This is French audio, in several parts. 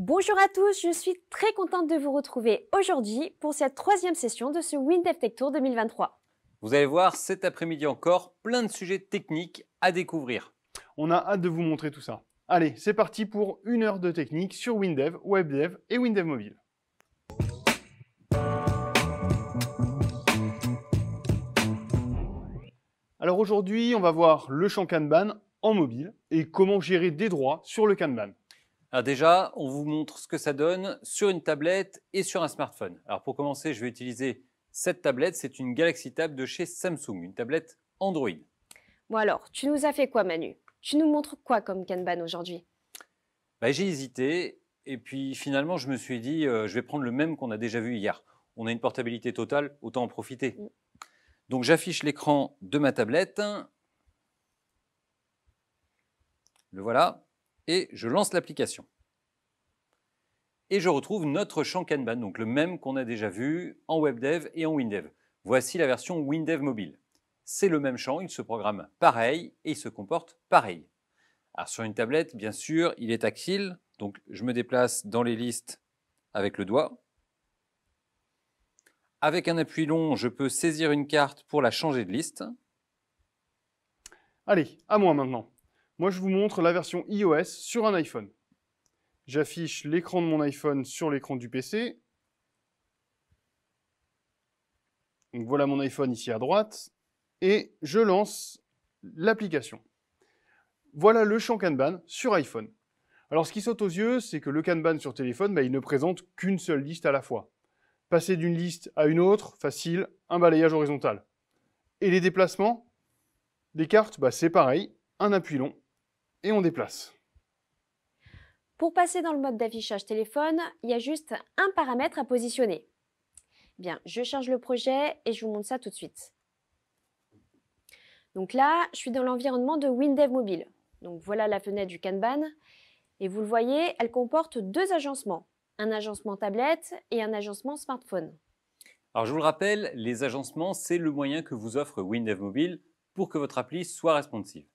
Bonjour à tous, je suis très contente de vous retrouver aujourd'hui pour cette troisième session de ce WinDev Tech Tour 2023. Vous allez voir cet après-midi encore plein de sujets techniques à découvrir. On a hâte de vous montrer tout ça. Allez, c'est parti pour 1 heure de technique sur WinDev, WebDev et WinDev Mobile. Alors aujourd'hui, on va voir le champ Kanban en mobile et comment gérer des droits sur le Kanban. Alors déjà, on vous montre ce que ça donne sur une tablette et sur un smartphone. Alors pour commencer, je vais utiliser cette tablette. C'est une Galaxy Tab de chez Samsung, une tablette Android. Bon alors, tu nous as fait quoi Manu? Tu nous montres quoi comme Kanban aujourd'hui? J'ai hésité et puis finalement je me suis dit je vais prendre le même qu'on a déjà vu hier. On a une portabilité totale, autant en profiter. Donc j'affiche l'écran de ma tablette. Le voilà. Et je lance l'application. Et je retrouve notre champ Kanban, donc le même qu'on a déjà vu en WebDev et en WinDev. Voici la version WinDev mobile. C'est le même champ, il se programme pareil et il se comporte pareil. Alors sur une tablette, bien sûr, il est tactile, donc je me déplace dans les listes avec le doigt. Avec un appui long, je peux saisir une carte pour la changer de liste. Allez, à moi maintenant. Moi, je vous montre la version iOS sur un iPhone. J'affiche l'écran de mon iPhone sur l'écran du PC. Donc voilà mon iPhone ici à droite. Et je lance l'application. Voilà le champ Kanban sur iPhone. Alors ce qui saute aux yeux, c'est que le Kanban sur téléphone, il ne présente qu'une seule liste à la fois. Passer d'une liste à une autre, facile, un balayage horizontal. Et les déplacements des cartes, c'est pareil, un appui long, et on déplace. Pour passer dans le mode d'affichage téléphone, il y a juste un paramètre à positionner. Bien, je charge le projet et je vous montre ça tout de suite. Donc là, je suis dans l'environnement de WinDev Mobile. Donc voilà la fenêtre du Kanban. Et vous le voyez, elle comporte deux agencements. Un agencement tablette et un agencement smartphone. Alors je vous le rappelle, les agencements, c'est le moyen que vous offre WinDev Mobile pour que votre appli soit responsive.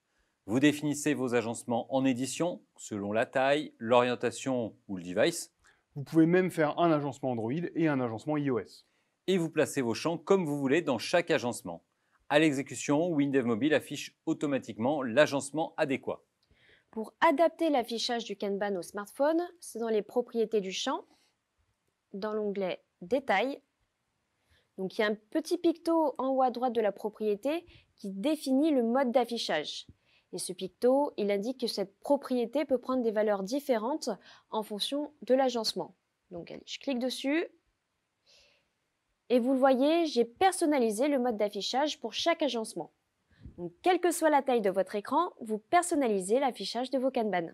Vous définissez vos agencements en édition, selon la taille, l'orientation ou le device. Vous pouvez même faire un agencement Android et un agencement iOS. Et vous placez vos champs comme vous voulez dans chaque agencement. À l'exécution, WinDev Mobile affiche automatiquement l'agencement adéquat. Pour adapter l'affichage du Kanban au smartphone, c'est dans les propriétés du champ, dans l'onglet Détails. Donc il y a un petit picto en haut à droite de la propriété qui définit le mode d'affichage. Et ce picto, il indique que cette propriété peut prendre des valeurs différentes en fonction de l'agencement. Donc allez, je clique dessus. Et vous le voyez, j'ai personnalisé le mode d'affichage pour chaque agencement. Donc, quelle que soit la taille de votre écran, vous personnalisez l'affichage de vos Kanban.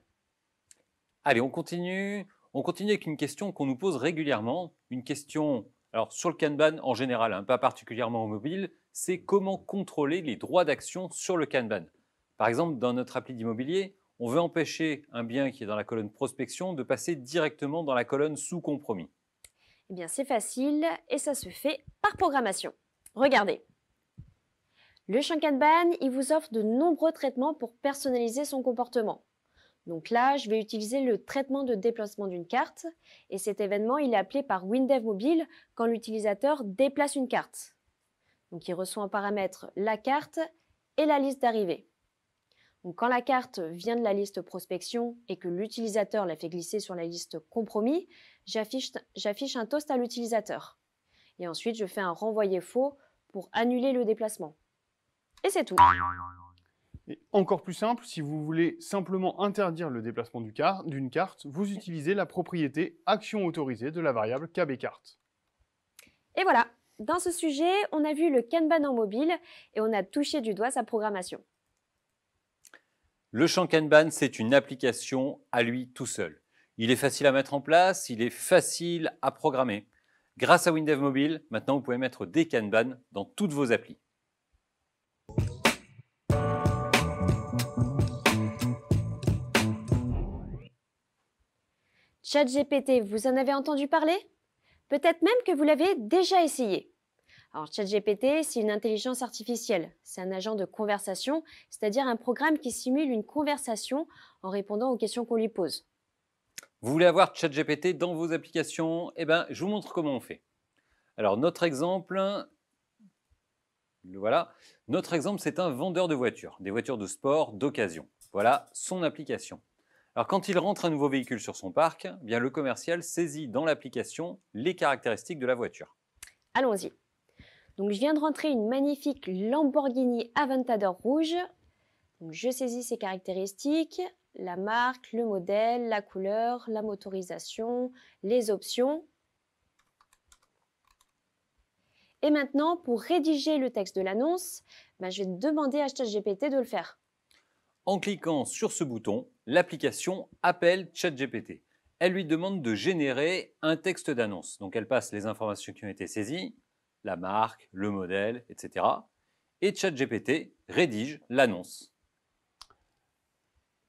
Allez, on continue. On continue avec une question qu'on nous pose régulièrement. Une question, alors sur le Kanban en général, pas particulièrement au mobile, c'est comment contrôler les droits d'action sur le Kanban. Par exemple, dans notre appli d'immobilier, on veut empêcher un bien qui est dans la colonne prospection de passer directement dans la colonne sous compromis. Eh bien, c'est facile et ça se fait par programmation. Regardez. Le champ Kanban, il vous offre de nombreux traitements pour personnaliser son comportement. Donc là, je vais utiliser le traitement de déplacement d'une carte et cet événement, il est appelé par WinDev Mobile quand l'utilisateur déplace une carte. Donc il reçoit en paramètre la carte et la liste d'arrivée. Donc quand la carte vient de la liste prospection et que l'utilisateur la fait glisser sur la liste compromis, j'affiche un toast à l'utilisateur. Et ensuite, je fais un renvoyer faux pour annuler le déplacement. Et c'est tout. Et encore plus simple, si vous voulez simplement interdire le déplacement d'une carte, vous utilisez la propriété action autorisée de la variable KBCart. Et voilà, dans ce sujet, on a vu le Kanban en mobile et on a touché du doigt sa programmation. Le champ Kanban, c'est une application à lui tout seul. Il est facile à mettre en place, il est facile à programmer. Grâce à WinDev Mobile, maintenant vous pouvez mettre des Kanban dans toutes vos applis. ChatGPT, vous en avez entendu parler? Peut-être même que vous l'avez déjà essayé. Alors ChatGPT, c'est une intelligence artificielle. C'est un agent de conversation, c'est-à-dire un programme qui simule une conversation en répondant aux questions qu'on lui pose. Vous voulez avoir ChatGPT dans vos applications? Eh bien, je vous montre comment on fait. Alors, notre exemple, voilà. Notre exemple, c'est un vendeur de voitures, des voitures de sport d'occasion. Voilà son application. Alors, quand il rentre un nouveau véhicule sur son parc, eh bien, le commercial saisit dans l'application les caractéristiques de la voiture. Allons-y. Donc, je viens de rentrer une magnifique Lamborghini Aventador rouge. Donc, je saisis ses caractéristiques, la marque, le modèle, la couleur, la motorisation, les options. Et maintenant, pour rédiger le texte de l'annonce, je vais demander à ChatGPT de le faire. En cliquant sur ce bouton, l'application appelle ChatGPT. Elle lui demande de générer un texte d'annonce. Donc elle passe les informations qui ont été saisies, la marque, le modèle, etc. Et ChatGPT rédige l'annonce.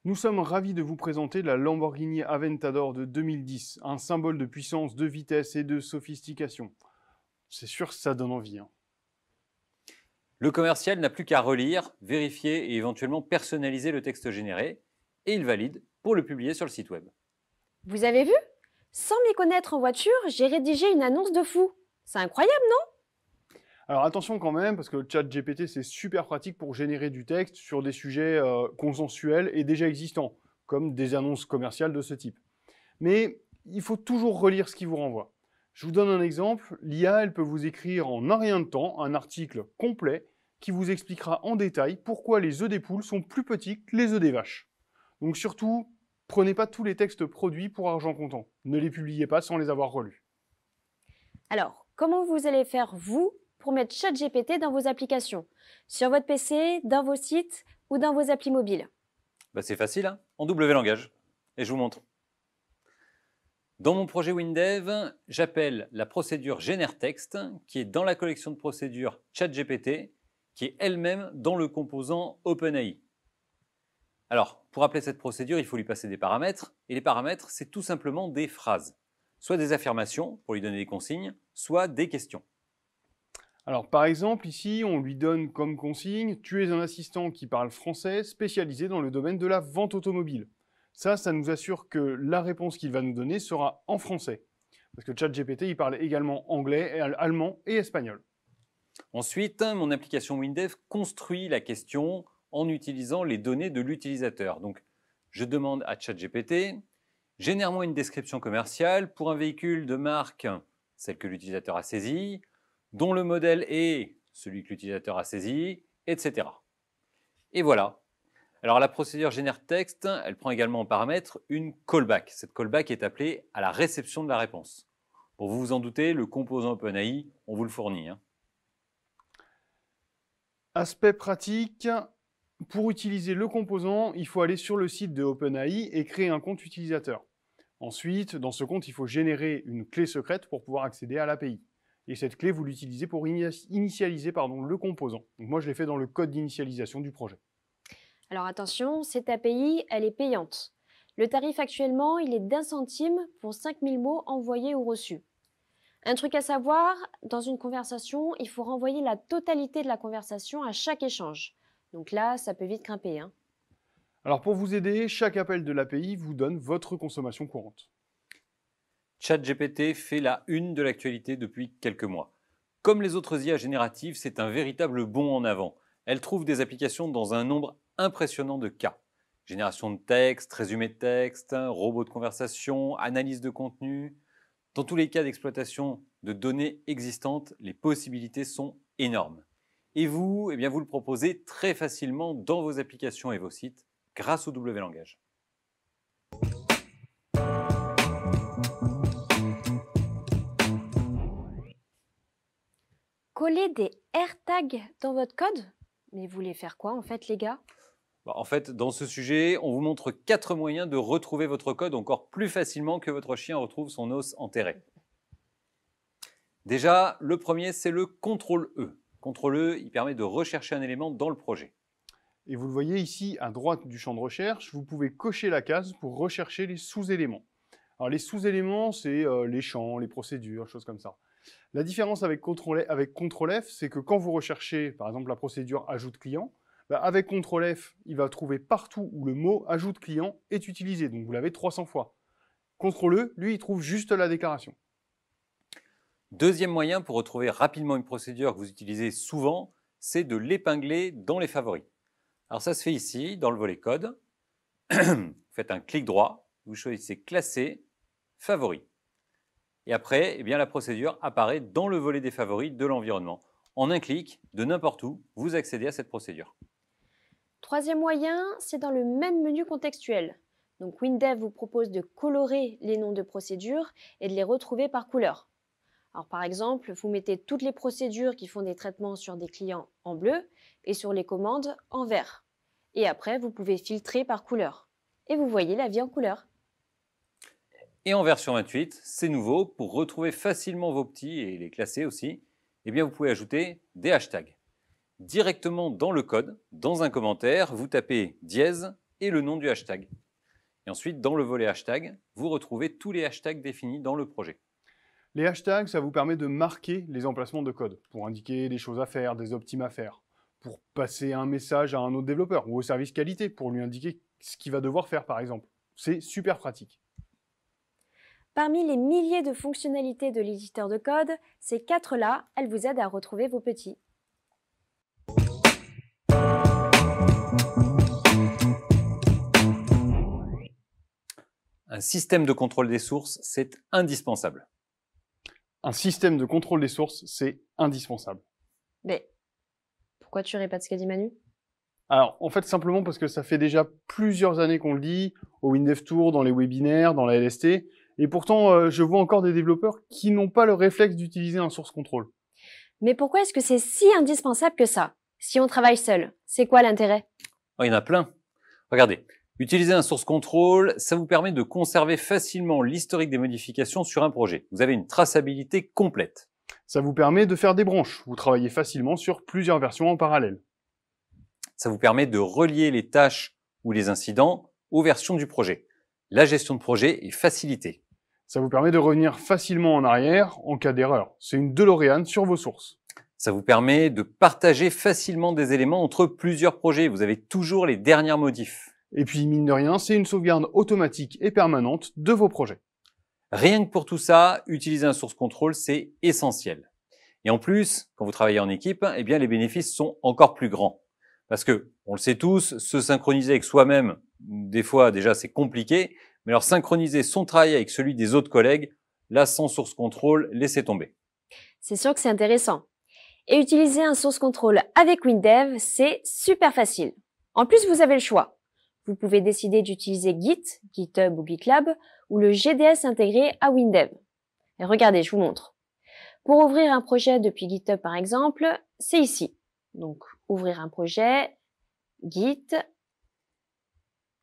Nous sommes ravis de vous présenter la Lamborghini Aventador de 2010, un symbole de puissance, de vitesse et de sophistication. C'est sûr que ça donne envie. Le commercial n'a plus qu'à relire, vérifier et éventuellement personnaliser le texte généré, et il valide pour le publier sur le site web. Vous avez vu? Sans m'y connaître en voiture, j'ai rédigé une annonce de fou. C'est incroyable, non? Alors attention quand même, parce que le ChatGPT, c'est super pratique pour générer du texte sur des sujets consensuels et déjà existants, comme des annonces commerciales de ce type. Mais il faut toujours relire ce qui vous renvoie. Je vous donne un exemple. L'IA, elle peut vous écrire en un rien de temps un article complet qui vous expliquera en détail pourquoi les œufs des poules sont plus petits que les œufs des vaches. Donc surtout, prenez pas tous les textes produits pour argent comptant. Ne les publiez pas sans les avoir relus. Alors, comment vous allez faire, vous, pour mettre ChatGPT dans vos applications? Sur votre PC, dans vos sites ou dans vos applis mobiles? C'est facile, hein, en W langage. Et je vous montre. Dans mon projet WinDev, j'appelle la procédure GenereText, qui est dans la collection de procédures ChatGPT, qui est elle-même dans le composant OpenAI. Alors, pour appeler cette procédure, il faut lui passer des paramètres, et les paramètres, c'est tout simplement des phrases. Soit des affirmations, pour lui donner des consignes, soit des questions. Alors, par exemple, ici, on lui donne comme consigne « Tu es un assistant qui parle français, spécialisé dans le domaine de la vente automobile ». Ça nous assure que la réponse qu'il va nous donner sera en français. Parce que ChatGPT, il parle également anglais, allemand et espagnol. Ensuite, mon application WinDev construit la question en utilisant les données de l'utilisateur. Donc, je demande à ChatGPT, génère-moi une description commerciale pour un véhicule de marque, celle que l'utilisateur a saisie, dont le modèle est celui que l'utilisateur a saisi, etc. Et voilà. Alors la procédure GenereText, elle prend également en paramètre une callback. Cette callback est appelée à la réception de la réponse. Pour vous vous en doutez, le composant OpenAI, on vous le fournit. Aspect pratique, pour utiliser le composant, il faut aller sur le site de OpenAI et créer un compte utilisateur. Ensuite, dans ce compte, il faut générer une clé secrète pour pouvoir accéder à l'API. Et cette clé, vous l'utilisez pour initialiser le composant. Donc moi, je l'ai fait dans le code d'initialisation du projet. Alors attention, cette API, elle est payante. Le tarif actuellement, il est d'1 centime pour 5000 mots envoyés ou reçus. Un truc à savoir, dans une conversation, il faut renvoyer la totalité de la conversation à chaque échange. Donc là, ça peut vite grimper. Alors pour vous aider, chaque appel de l'API vous donne votre consommation courante. ChatGPT fait la une de l'actualité depuis quelques mois. Comme les autres IA génératives, c'est un véritable bond en avant. Elle trouve des applications dans un nombre impressionnant de cas. Génération de texte, résumé de texte, robot de conversation, analyse de contenu. Dans tous les cas d'exploitation de données existantes, les possibilités sont énormes. Et vous, vous le proposez très facilement dans vos applications et vos sites grâce au W langage. Coller des AirTags dans votre code? Mais vous voulez faire quoi en fait, les gars? En fait, dans ce sujet, on vous montre 4 moyens de retrouver votre code encore plus facilement que votre chien retrouve son os enterré. Déjà, le premier, c'est le CTRL-E. CTRL-E, il permet de rechercher un élément dans le projet. Et vous le voyez ici, à droite du champ de recherche, vous pouvez cocher la case pour rechercher les sous-éléments. Alors les sous-éléments, c'est les champs, les procédures, choses comme ça. La différence avec CTRL-F, c'est que quand vous recherchez, par exemple, la procédure ajout client, avec CTRL-F, il va trouver partout où le mot ajout client est utilisé, donc vous l'avez 300 fois. CTRL-E, lui, il trouve juste la déclaration. Deuxième moyen pour retrouver rapidement une procédure que vous utilisez souvent, c'est de l'épingler dans les favoris. Alors ça se fait ici, dans le volet code. Vous faites un clic droit, vous choisissez Classer, Favoris. Et après, eh bien, la procédure apparaît dans le volet des favoris de l'environnement. En un clic, de n'importe où, vous accédez à cette procédure. Troisième moyen, c'est dans le même menu contextuel. Donc WinDev vous propose de colorer les noms de procédures et de les retrouver par couleur. Alors par exemple, vous mettez toutes les procédures qui font des traitements sur des clients en bleu et sur les commandes en vert. Et après, vous pouvez filtrer par couleur. Et vous voyez la vie en couleur. Et en version 28, c'est nouveau, pour retrouver facilement vos petits et les classer aussi, eh bien vous pouvez ajouter des hashtags. Directement dans le code, dans un commentaire, vous tapez dièse et le nom du hashtag. Et ensuite, dans le volet hashtag, vous retrouvez tous les hashtags définis dans le projet. Les hashtags, ça vous permet de marquer les emplacements de code pour indiquer des choses à faire, des optimes à faire, pour passer un message à un autre développeur ou au service qualité pour lui indiquer ce qu'il va devoir faire par exemple. C'est super pratique. Parmi les milliers de fonctionnalités de l'éditeur de code, ces 4-là, elles vous aident à retrouver vos petits. Un système de contrôle des sources, c'est indispensable. Un système de contrôle des sources, c'est indispensable. Mais pourquoi tu répètes ce qu'a dit Manu? Alors, en fait, simplement parce que ça fait déjà plusieurs années qu'on le dit, au WinDev Tour, dans les webinaires, dans la LST, et pourtant, je vois encore des développeurs qui n'ont pas le réflexe d'utiliser un source control. Mais pourquoi est-ce que c'est si indispensable que ça? Si on travaille seul, c'est quoi l'intérêt? Oh, il y en a plein. Regardez, utiliser un source control, ça vous permet de conserver facilement l'historique des modifications sur un projet. Vous avez une traçabilité complète. Ça vous permet de faire des branches. Vous travaillez facilement sur plusieurs versions en parallèle. Ça vous permet de relier les tâches ou les incidents aux versions du projet. La gestion de projet est facilitée. Ça vous permet de revenir facilement en arrière en cas d'erreur. C'est une DeLorean sur vos sources. Ça vous permet de partager facilement des éléments entre plusieurs projets. Vous avez toujours les dernières modifs. Et puis, mine de rien, c'est une sauvegarde automatique et permanente de vos projets. Rien que pour tout ça, utiliser un source control, c'est essentiel. Et en plus, quand vous travaillez en équipe, eh bien, les bénéfices sont encore plus grands. Parce que, on le sait tous, se synchroniser avec soi-même, des fois, déjà, c'est compliqué. Mais alors, synchroniser son travail avec celui des autres collègues, là, sans source control, laissez tomber. C'est sûr que c'est intéressant. Et utiliser un source control avec WinDev, c'est super facile. En plus, vous avez le choix. Vous pouvez décider d'utiliser Git, GitHub ou GitLab, ou le GDS intégré à WinDev. Et regardez, je vous montre. Pour ouvrir un projet depuis GitHub, par exemple, c'est ici. Donc, ouvrir un projet, Git,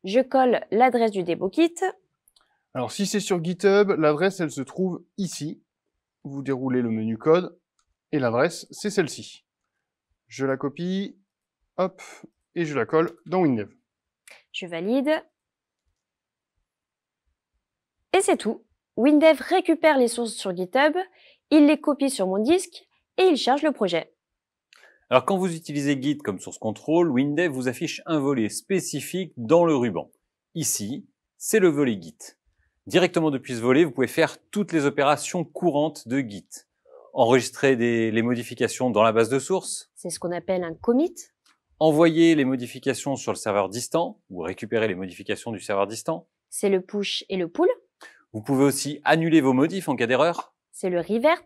je colle l'adresse du DemoKit. Alors, si c'est sur GitHub, l'adresse, elle se trouve ici. Vous déroulez le menu code, et l'adresse, c'est celle-ci. Je la copie, hop, et je la colle dans WinDev. Je valide. Et c'est tout. WinDev récupère les sources sur GitHub, il les copie sur mon disque et il charge le projet. Alors, quand vous utilisez Git comme source control, WinDev vous affiche un volet spécifique dans le ruban. Ici, c'est le volet Git. Directement depuis ce volet, vous pouvez faire toutes les opérations courantes de Git. Enregistrer les modifications dans la base de source. C'est ce qu'on appelle un commit. Envoyer les modifications sur le serveur distant ou récupérer les modifications du serveur distant. C'est le push et le pull. Vous pouvez aussi annuler vos modifs en cas d'erreur. C'est le revert.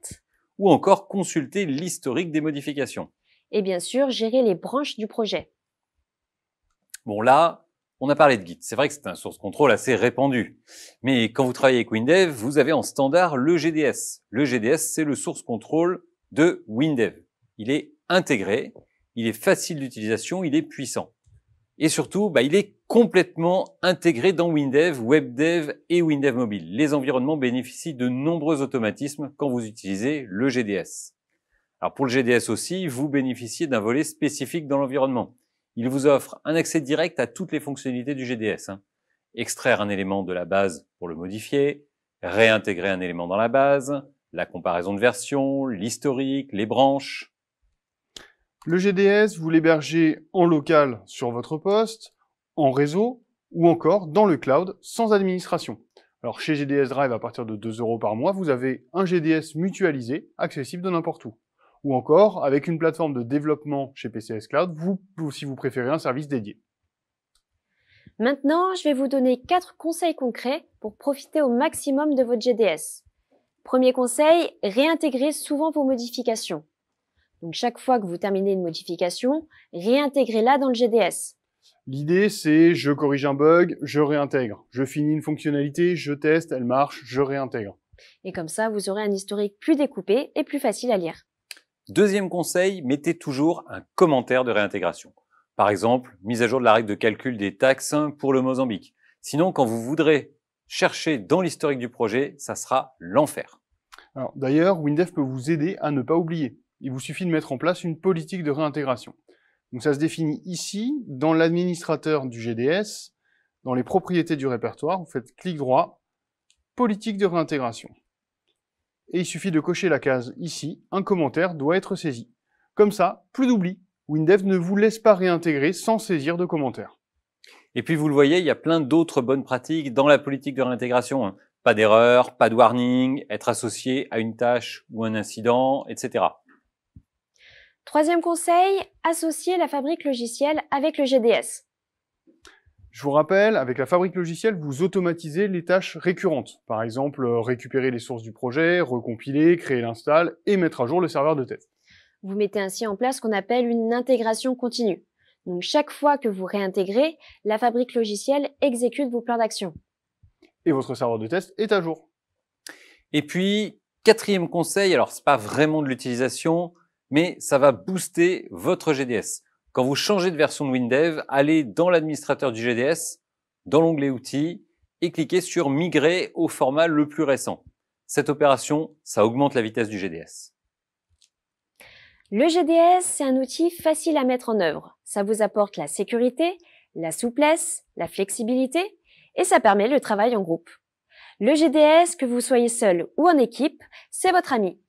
Ou encore consulter l'historique des modifications. Et bien sûr, gérer les branches du projet. Bon là, on a parlé de Git. C'est vrai que c'est un source control assez répandu. Mais quand vous travaillez avec WinDev, vous avez en standard le GDS. Le GDS, c'est le source control de WinDev. Il est intégré, il est facile d'utilisation, il est puissant. Et surtout, il est complètement intégré dans WinDev, WebDev et WinDev Mobile. Les environnements bénéficient de nombreux automatismes quand vous utilisez le GDS. Alors pour le GDS aussi, vous bénéficiez d'un volet spécifique dans l'environnement. Il vous offre un accès direct à toutes les fonctionnalités du GDS. Extraire un élément de la base pour le modifier, réintégrer un élément dans la base, la comparaison de versions, l'historique, les branches. Le GDS, vous l'hébergez en local sur votre poste, en réseau, ou encore dans le cloud, sans administration. Alors chez GDS Drive, à partir de 2 € par mois, vous avez un GDS mutualisé, accessible de n'importe où. Ou encore, avec une plateforme de développement chez PCS Cloud, si vous préférez un service dédié. Maintenant, je vais vous donner 4 conseils concrets pour profiter au maximum de votre GDS. Premier conseil, réintégrez souvent vos modifications. Donc chaque fois que vous terminez une modification, réintégrez-la dans le GDS. L'idée, c'est je corrige un bug, je réintègre. Je finis une fonctionnalité, je teste, elle marche, je réintègre. Et comme ça, vous aurez un historique plus découpé et plus facile à lire. Deuxième conseil, mettez toujours un commentaire de réintégration. Par exemple, mise à jour de la règle de calcul des taxes pour le Mozambique. Sinon, quand vous voudrez chercher dans l'historique du projet, ça sera l'enfer. D'ailleurs, WinDev peut vous aider à ne pas oublier. Il vous suffit de mettre en place une politique de réintégration. Donc ça se définit ici, dans l'administrateur du GDS, dans les propriétés du répertoire, vous faites clic droit, politique de réintégration. Et il suffit de cocher la case ici, un commentaire doit être saisi. Comme ça, plus d'oubli. WinDev ne vous laisse pas réintégrer sans saisir de commentaires. Et puis vous le voyez, il y a plein d'autres bonnes pratiques dans la politique de réintégration. Pas d'erreur, pas de warning, être associé à une tâche ou un incident, etc. Troisième conseil, associez la fabrique logicielle avec le GDS. Je vous rappelle, avec la fabrique logicielle, vous automatisez les tâches récurrentes. Par exemple, récupérer les sources du projet, recompiler, créer l'install et mettre à jour le serveur de test. Vous mettez ainsi en place ce qu'on appelle une intégration continue. Donc chaque fois que vous réintégrez, la fabrique logicielle exécute vos plans d'action. Et votre serveur de test est à jour. Et puis, quatrième conseil, alors c'est pas vraiment de l'utilisation, mais ça va booster votre GDS. Quand vous changez de version de WinDev, allez dans l'administrateur du GDS, dans l'onglet Outils, et cliquez sur Migrer au format le plus récent. Cette opération, ça augmente la vitesse du GDS. Le GDS, c'est un outil facile à mettre en œuvre. Ça vous apporte la sécurité, la souplesse, la flexibilité, et ça permet le travail en groupe. Le GDS, que vous soyez seul ou en équipe, c'est votre ami.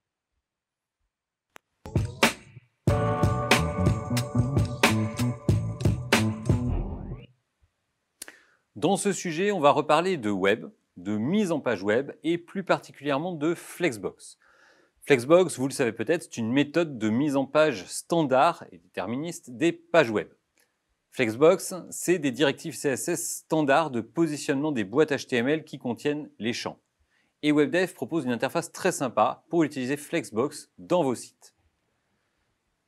Dans ce sujet, on va reparler de web, de mise en page web et plus particulièrement de Flexbox. Flexbox, vous le savez peut-être, c'est une méthode de mise en page standard et déterministe des pages web. Flexbox, c'est des directives CSS standards de positionnement des boîtes HTML qui contiennent les champs. Et WebDev propose une interface très sympa pour utiliser Flexbox dans vos sites.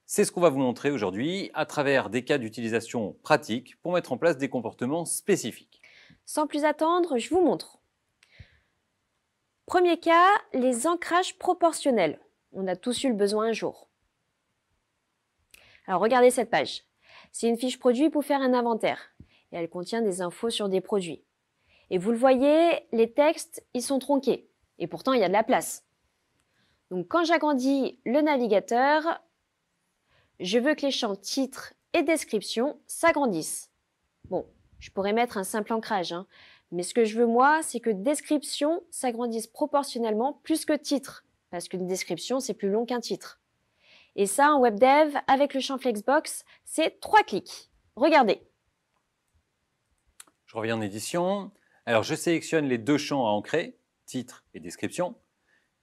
C'est ce qu'on va vous montrer aujourd'hui à travers des cas d'utilisation pratiques pour mettre en place des comportements spécifiques. Sans plus attendre, je vous montre. Premier cas, les ancrages proportionnels. On a tous eu le besoin un jour. Alors regardez cette page. C'est une fiche produit pour faire un inventaire. Et elle contient des infos sur des produits. Et vous le voyez, les textes, ils sont tronqués. Et pourtant, il y a de la place. Donc quand j'agrandis le navigateur, je veux que les champs titre et description s'agrandissent. Bon, je pourrais mettre un simple ancrage, mais ce que je veux moi, c'est que description s'agrandisse proportionnellement plus que titre, parce qu'une description, c'est plus long qu'un titre. Et ça, en WebDev, avec le champ Flexbox, c'est 3 clics. Regardez. Je reviens en édition. Alors, je sélectionne les deux champs à ancrer, titre et description.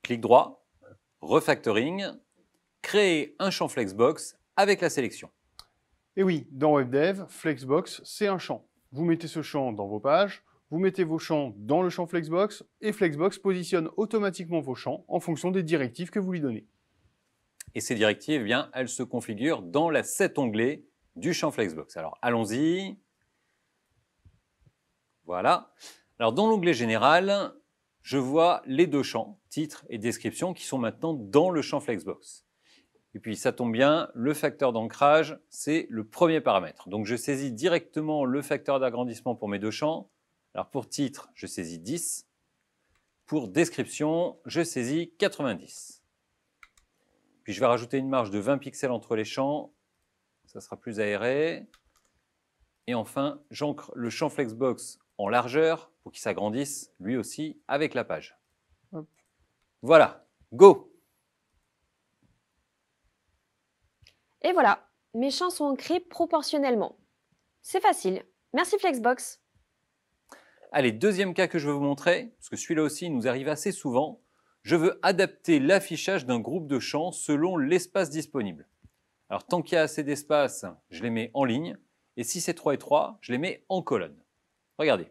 Clic droit, refactoring, créer un champ Flexbox avec la sélection. Et oui, dans WebDev, Flexbox, c'est un champ. Vous mettez ce champ dans vos pages, vous mettez vos champs dans le champ Flexbox, et Flexbox positionne automatiquement vos champs en fonction des directives que vous lui donnez. Et ces directives, eh bien, elles se configurent dans cet onglet du champ Flexbox. Alors, allons-y. Voilà. Alors, dans l'onglet général, je vois les deux champs, titre et description, qui sont maintenant dans le champ Flexbox. Et puis, ça tombe bien, le facteur d'ancrage, c'est le premier paramètre. Donc, je saisis directement le facteur d'agrandissement pour mes deux champs. Alors, pour titre, je saisis 10. Pour description, je saisis 90. Puis, je vais rajouter une marge de 20 pixels entre les champs. Ça sera plus aéré. Et enfin, j'ancre le champ Flexbox en largeur pour qu'il s'agrandisse lui aussi avec la page. Hop. Voilà, go! Et voilà, mes champs sont ancrés proportionnellement. C'est facile. Merci Flexbox. Allez, deuxième cas que je veux vous montrer, parce que celui-là aussi il nous arrive assez souvent. Je veux adapter l'affichage d'un groupe de champs selon l'espace disponible. Alors, tant qu'il y a assez d'espace, je les mets en ligne. Et si c'est trop étroit, je les mets en colonne. Regardez.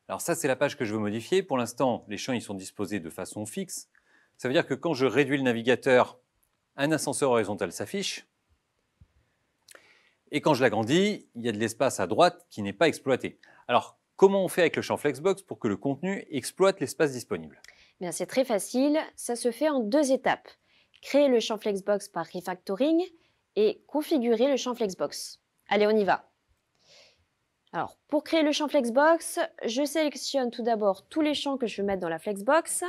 Alors ça, c'est la page que je veux modifier. Pour l'instant, les champs ils sont disposés de façon fixe. Ça veut dire que quand je réduis le navigateur, un ascenseur horizontal s'affiche. Et quand je l'agrandis, il y a de l'espace à droite qui n'est pas exploité. Alors, comment on fait avec le champ Flexbox pour que le contenu exploite l'espace disponible? Bien, c'est très facile, ça se fait en 2 étapes. Créer le champ Flexbox par refactoring et configurer le champ Flexbox. Allez, on y va. Alors, pour créer le champ Flexbox, je sélectionne tout d'abord tous les champs que je veux mettre dans la Flexbox.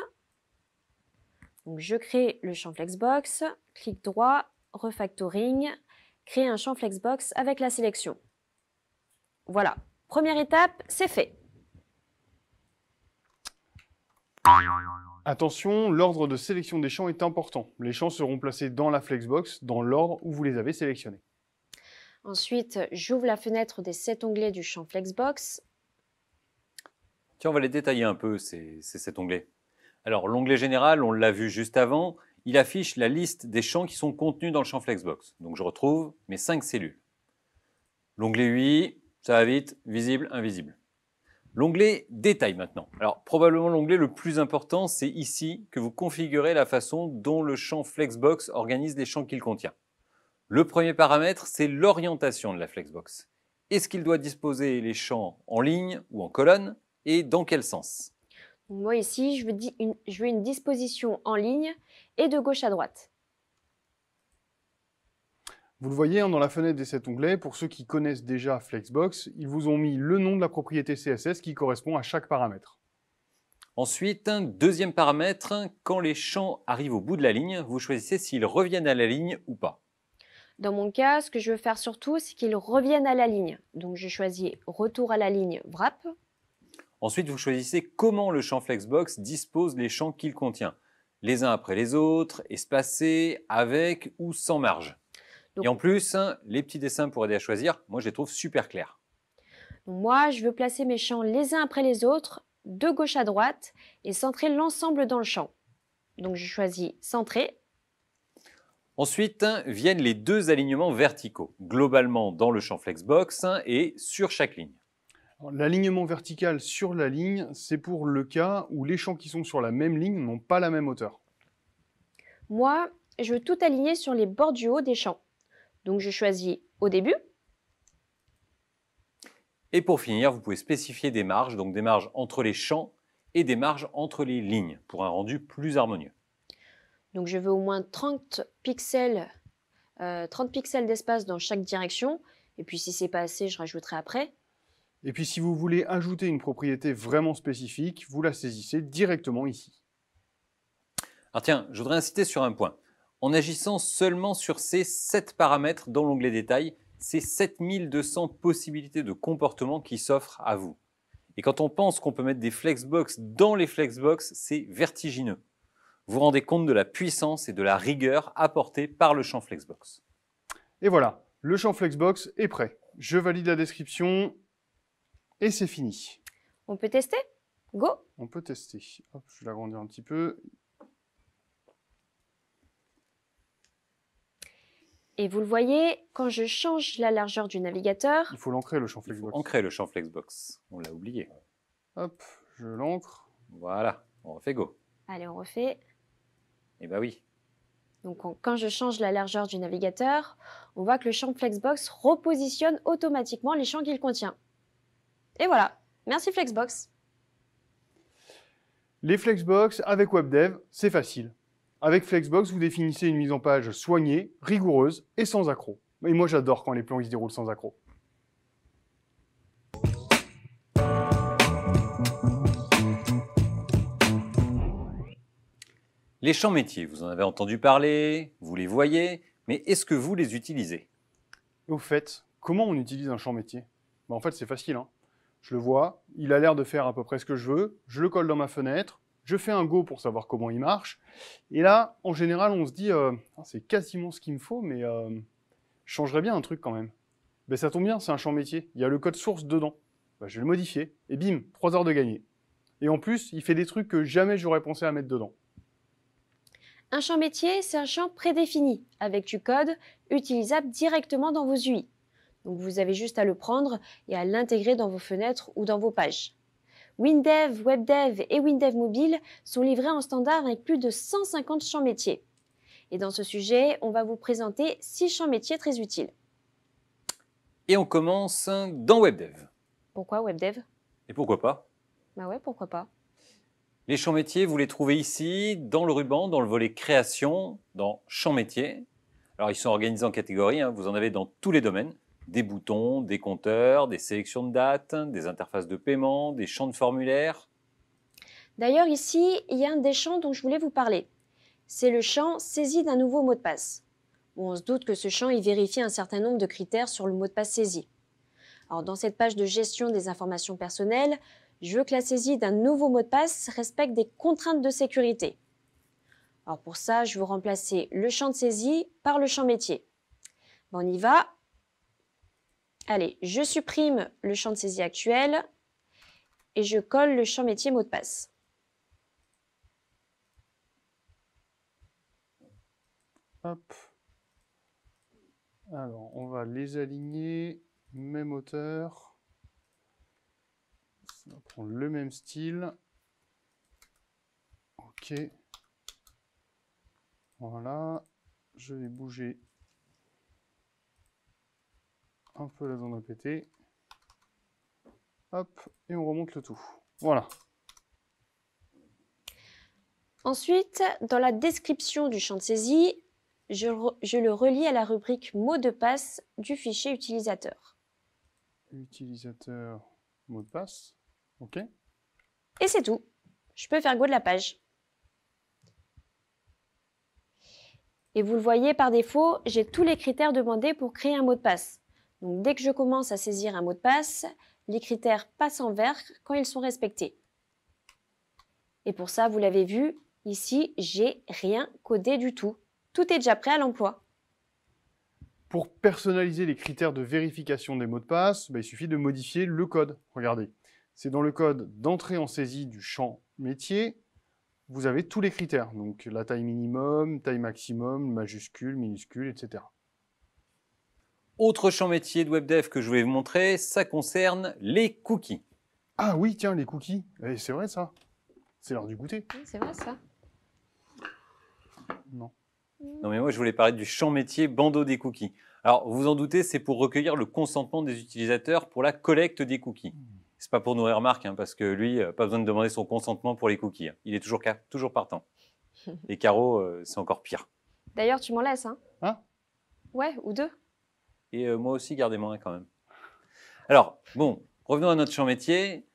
Donc, je crée le champ Flexbox, clic droit, refactoring, créer un champ Flexbox avec la sélection. Voilà, première étape, c'est fait. Attention, l'ordre de sélection des champs est important. Les champs seront placés dans la Flexbox dans l'ordre où vous les avez sélectionnés. Ensuite, j'ouvre la fenêtre des 7 onglets du champ Flexbox. Tiens, on va les détailler un peu, cet onglet. Alors, l'onglet général, on l'a vu juste avant, il affiche la liste des champs qui sont contenus dans le champ Flexbox. Donc, je retrouve mes 5 cellules. L'onglet UI, ça va vite, visible, invisible. L'onglet détail maintenant. Alors, probablement l'onglet le plus important, c'est ici que vous configurez la façon dont le champ Flexbox organise les champs qu'il contient. Le premier paramètre, c'est l'orientation de la Flexbox. Est-ce qu'il doit disposer les champs en ligne ou en colonne et dans quel sens? Moi ici, je veux une disposition en ligne et de gauche à droite. Vous le voyez dans la fenêtre des 7 onglets, pour ceux qui connaissent déjà Flexbox, ils vous ont mis le nom de la propriété CSS qui correspond à chaque paramètre. Ensuite, un deuxième paramètre, quand les champs arrivent au bout de la ligne, vous choisissez s'ils reviennent à la ligne ou pas. Dans mon cas, ce que je veux faire surtout, c'est qu'ils reviennent à la ligne. Donc je choisis retour à la ligne wrap. Ensuite, vous choisissez comment le champ Flexbox dispose les champs qu'il contient. Les uns après les autres, espacés, avec ou sans marge. Donc, et en plus, les petits dessins pour aider à choisir, moi je les trouve super clairs. Moi, je veux placer mes champs les uns après les autres, de gauche à droite, et centrer l'ensemble dans le champ. Donc je choisis centrer. Ensuite, viennent les 2 alignements verticaux, globalement dans le champ Flexbox et sur chaque ligne. L'alignement vertical sur la ligne, c'est pour le cas où les champs qui sont sur la même ligne n'ont pas la même hauteur. Moi, je veux tout aligner sur les bords du haut des champs. Donc je choisis au début. Et pour finir, vous pouvez spécifier des marges, donc des marges entre les champs et des marges entre les lignes, pour un rendu plus harmonieux. Donc je veux au moins 30 pixels d'espace dans chaque direction. Et puis si c'est pas assez, je rajouterai après. Et puis si vous voulez ajouter une propriété vraiment spécifique, vous la saisissez directement ici. Alors tiens, je voudrais insister sur un point. En agissant seulement sur ces 7 paramètres dans l'onglet détail, c'est 7200 possibilités de comportement qui s'offrent à vous. Et quand on pense qu'on peut mettre des Flexbox dans les Flexbox, c'est vertigineux. Vous vous rendez compte de la puissance et de la rigueur apportée par le champ Flexbox. Et voilà, le champ Flexbox est prêt. Je valide la description et c'est fini. On peut tester? Go! On peut tester. Hop, je vais l'agrandir un petit peu. Et vous le voyez, quand je change la largeur du navigateur, Il faut l'ancrer, le champ Il faut Flexbox. ancrer le champ Flexbox. On l'a oublié. Hop, je l'ancre. Voilà, on refait go. allez, on refait. Eh ben oui. Donc quand je change la largeur du navigateur, on voit que le champ Flexbox repositionne automatiquement les champs qu'il contient. Et voilà, merci Flexbox. Les Flexbox avec WebDev, c'est facile. Avec Flexbox, vous définissez une mise en page soignée, rigoureuse et sans accroc. Et moi, j'adore quand les plans ils se déroulent sans accroc. Les champs métiers, vous en avez entendu parler, vous les voyez, mais est-ce que vous les utilisez? Et au fait, comment on utilise un champ métier? En fait, c'est facile. Je le vois, il a l'air de faire à peu près ce que je veux, je le colle dans ma fenêtre, je fais un go pour savoir comment il marche, et là, en général, on se dit c'est quasiment ce qu'il me faut, mais je changerais bien un truc quand même. Ben, ça tombe bien, c'est un champ métier, il y a le code source dedans. Bah, je vais le modifier, et bim, 3 heures de gagné. Et en plus, il fait des trucs que jamais j'aurais pensé à mettre dedans. Un champ métier, c'est un champ prédéfini, avec du code utilisable directement dans vos UI. Donc vous avez juste à le prendre et à l'intégrer dans vos fenêtres ou dans vos pages. WinDev, WebDev et WinDev Mobile sont livrés en standard avec plus de 150 champs métiers. Et dans ce sujet, on va vous présenter 6 champs métiers très utiles. Et on commence dans WebDev. Pourquoi WebDev? Et pourquoi pas? Bah ouais, pourquoi pas. Les champs métiers, vous les trouvez ici, dans le ruban, dans le volet création, dans champs métiers. Alors, ils sont organisés en catégories, vous en avez dans tous les domaines. Des boutons, des compteurs, des sélections de dates, des interfaces de paiement, des champs de formulaire. D'ailleurs, ici, il y a un des champs dont je voulais vous parler. C'est le champ saisie d'un nouveau mot de passe. Bon, on se doute que ce champ il vérifie un certain nombre de critères sur le mot de passe saisi. Alors, dans cette page de gestion des informations personnelles, je veux que la saisie d'un nouveau mot de passe respecte des contraintes de sécurité. Alors pour ça, je veux remplacer le champ de saisie par le champ métier. Bon, on y va. Allez, je supprime le champ de saisie actuel et je colle le champ métier mot de passe. Hop. Alors, on va les aligner, même hauteur. On va prendre le même style. Ok. Voilà. Je vais bouger un peu la zone répétée. Hop. Et on remonte le tout. Voilà. Ensuite, dans la description du champ de saisie, je le relie à la rubrique mot de passe du fichier utilisateur. Utilisateur, mot de passe. Ok. Et c'est tout. Je peux faire go de la page. Et vous le voyez par défaut, j'ai tous les critères demandés pour créer un mot de passe. Donc dès que je commence à saisir un mot de passe, les critères passent en vert quand ils sont respectés. Et pour ça, vous l'avez vu, ici, j'ai rien codé du tout. Tout est déjà prêt à l'emploi. Pour personnaliser les critères de vérification des mots de passe, il suffit de modifier le code. Regardez, c'est dans le code d'entrée en saisie du champ métier. Vous avez tous les critères, donc la taille minimum, taille maximum, majuscule, minuscule, etc. Autre champ métier de WebDev que je voulais vous montrer, ça concerne les cookies. Ah oui, tiens, les cookies. C'est vrai ça. C'est l'heure du goûter. Oui, c'est vrai ça. Non. Non mais moi je voulais parler du champ métier bandeau des cookies. Alors vous vous en doutez, c'est pour recueillir le consentement des utilisateurs pour la collecte des cookies. C'est pas pour nourrir Marc, parce que lui, pas besoin de demander son consentement pour les cookies. Il est toujours partant. Les carreaux, c'est encore pire. D'ailleurs, tu m'en laisses, hein? Hein? Ouais, ou deux. Et moi aussi, gardez-moi un quand même. Alors, bon, revenons à notre champ métier.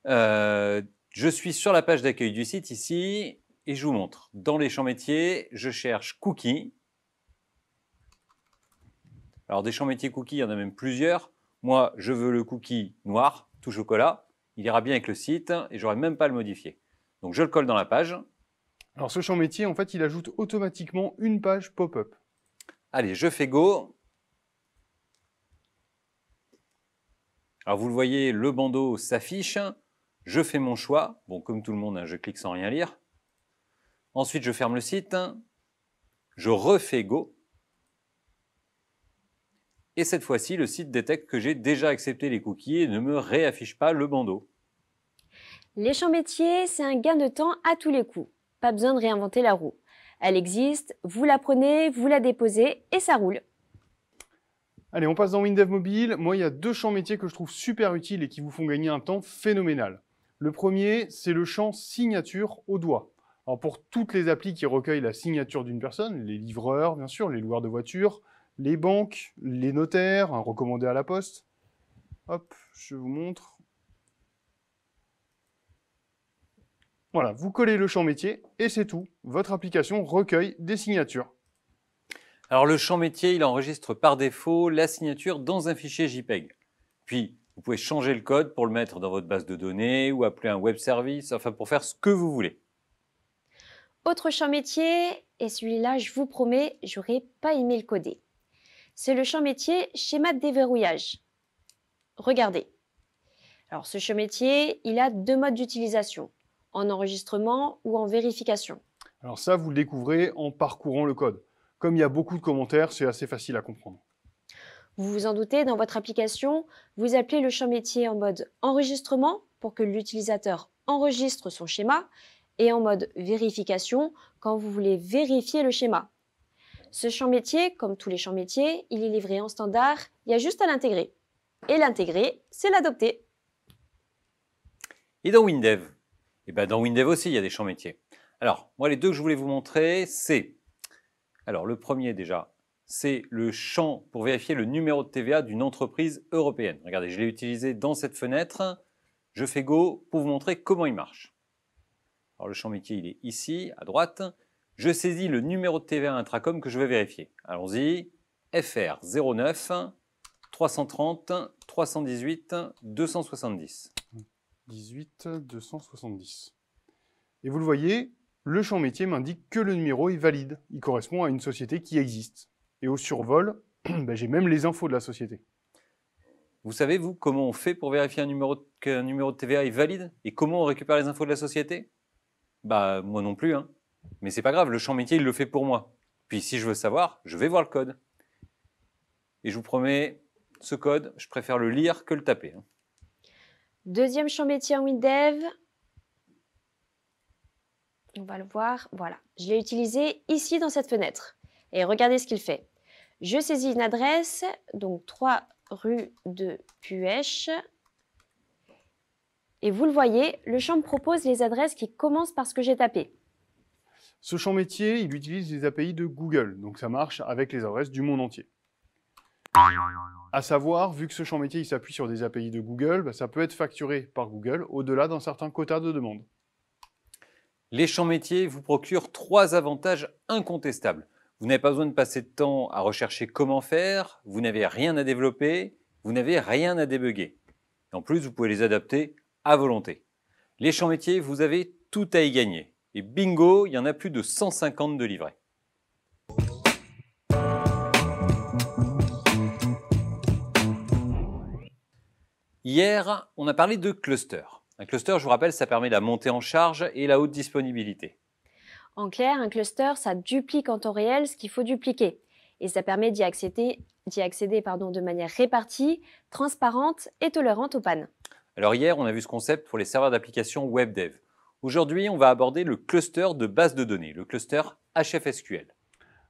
Je suis sur la page d'accueil du site ici, et je vous montre. Dans les champs métiers, je cherche cookies. Alors, des champs métiers cookies, il y en a même plusieurs. Moi, je veux le cookie noir, tout chocolat. Il ira bien avec le site et j'aurai même pas à le modifier. Donc, je le colle dans la page. Alors, ce champ métier, en fait, il ajoute automatiquement une page pop-up. Allez, je fais go. Alors, vous le voyez, le bandeau s'affiche. Je fais mon choix. Bon, comme tout le monde, je clique sans rien lire. Ensuite, je ferme le site. Je refais go. Et cette fois-ci, le site détecte que j'ai déjà accepté les cookies et ne me réaffiche pas le bandeau. Les champs métiers, c'est un gain de temps à tous les coups. Pas besoin de réinventer la roue. Elle existe, vous la prenez, vous la déposez et ça roule. Allez, on passe dans WinDev Mobile. Moi, il y a deux champs métiers que je trouve super utiles et qui vous font gagner un temps phénoménal. Le premier, c'est le champ signature au doigt. Alors pour toutes les applis qui recueillent la signature d'une personne, les livreurs, bien sûr, les loueurs de voitures, les banques, les notaires, un recommandé à la poste. Hop, je vous montre. Voilà, vous collez le champ métier et c'est tout. Votre application recueille des signatures. Alors le champ métier, il enregistre par défaut la signature dans un fichier JPEG. Puis, vous pouvez changer le code pour le mettre dans votre base de données ou appeler un web service, enfin pour faire ce que vous voulez. Autre champ métier, et celui-là, je vous promets, j'aurais pas aimé le coder. C'est le champ métier schéma de déverrouillage. Regardez. Alors ce champ métier, il a deux modes d'utilisation, en enregistrement ou en vérification. Alors ça, vous le découvrez en parcourant le code. Comme il y a beaucoup de commentaires, c'est assez facile à comprendre. Vous vous en doutez, dans votre application, vous appelez le champ métier en mode enregistrement pour que l'utilisateur enregistre son schéma et en mode vérification quand vous voulez vérifier le schéma. Ce champ métier, comme tous les champs métiers, il est livré en standard, il y a juste à l'intégrer. Et l'intégrer, c'est l'adopter. Et dans WinDev? Eh ben, dans WinDev aussi, il y a des champs métiers. Alors, moi, les deux que je voulais vous montrer, c'est... Alors, le premier déjà, c'est le champ pour vérifier le numéro de TVA d'une entreprise européenne. Regardez, je l'ai utilisé dans cette fenêtre. Je fais Go pour vous montrer comment il marche. Alors, le champ métier, il est ici, à droite. Je saisis le numéro de TVA intracom que je vais vérifier. Allons-y. FR 09 330 318 270. 18 270. Et vous le voyez, le champ métier m'indique que le numéro est valide. Il correspond à une société qui existe. Et au survol, j'ai même les infos de la société. Vous savez, vous, comment on fait pour vérifier qu'un numéro de TVA est valide? Et comment on récupère les infos de la société? Bah, moi non plus, hein. Mais c'est pas grave, le champ métier, il le fait pour moi. Puis si je veux savoir, je vais voir le code. Et je vous promets, ce code, je préfère le lire que le taper. Deuxième champ métier en WinDev. On va le voir, voilà. Je l'ai utilisé ici dans cette fenêtre. Et regardez ce qu'il fait. Je saisis une adresse, donc 3 rue de Puech. Et vous le voyez, le champ me propose les adresses qui commencent par ce que j'ai tapé. Ce champ métier, il utilise les API de Google, donc ça marche avec les adresses du monde entier. À savoir, vu que ce champ métier il s'appuie sur des API de Google, ça peut être facturé par Google au-delà d'un certain quota de demande. Les champs métiers vous procurent 3 avantages incontestables. Vous n'avez pas besoin de passer de temps à rechercher comment faire, vous n'avez rien à développer, vous n'avez rien à débugger. Et en plus, vous pouvez les adapter à volonté. Les champs métiers, vous avez tout à y gagner. Et bingo, il y en a plus de 150 de livrets. Hier, on a parlé de cluster. Un cluster, je vous rappelle, ça permet la montée en charge et la haute disponibilité. En clair, un cluster, ça duplique en temps réel ce qu'il faut dupliquer. Et ça permet d'y accéder de manière répartie, transparente et tolérante aux pannes. Alors hier, on a vu ce concept pour les serveurs d'application WebDev. Aujourd'hui, on va aborder le cluster de base de données, le cluster HFSQL.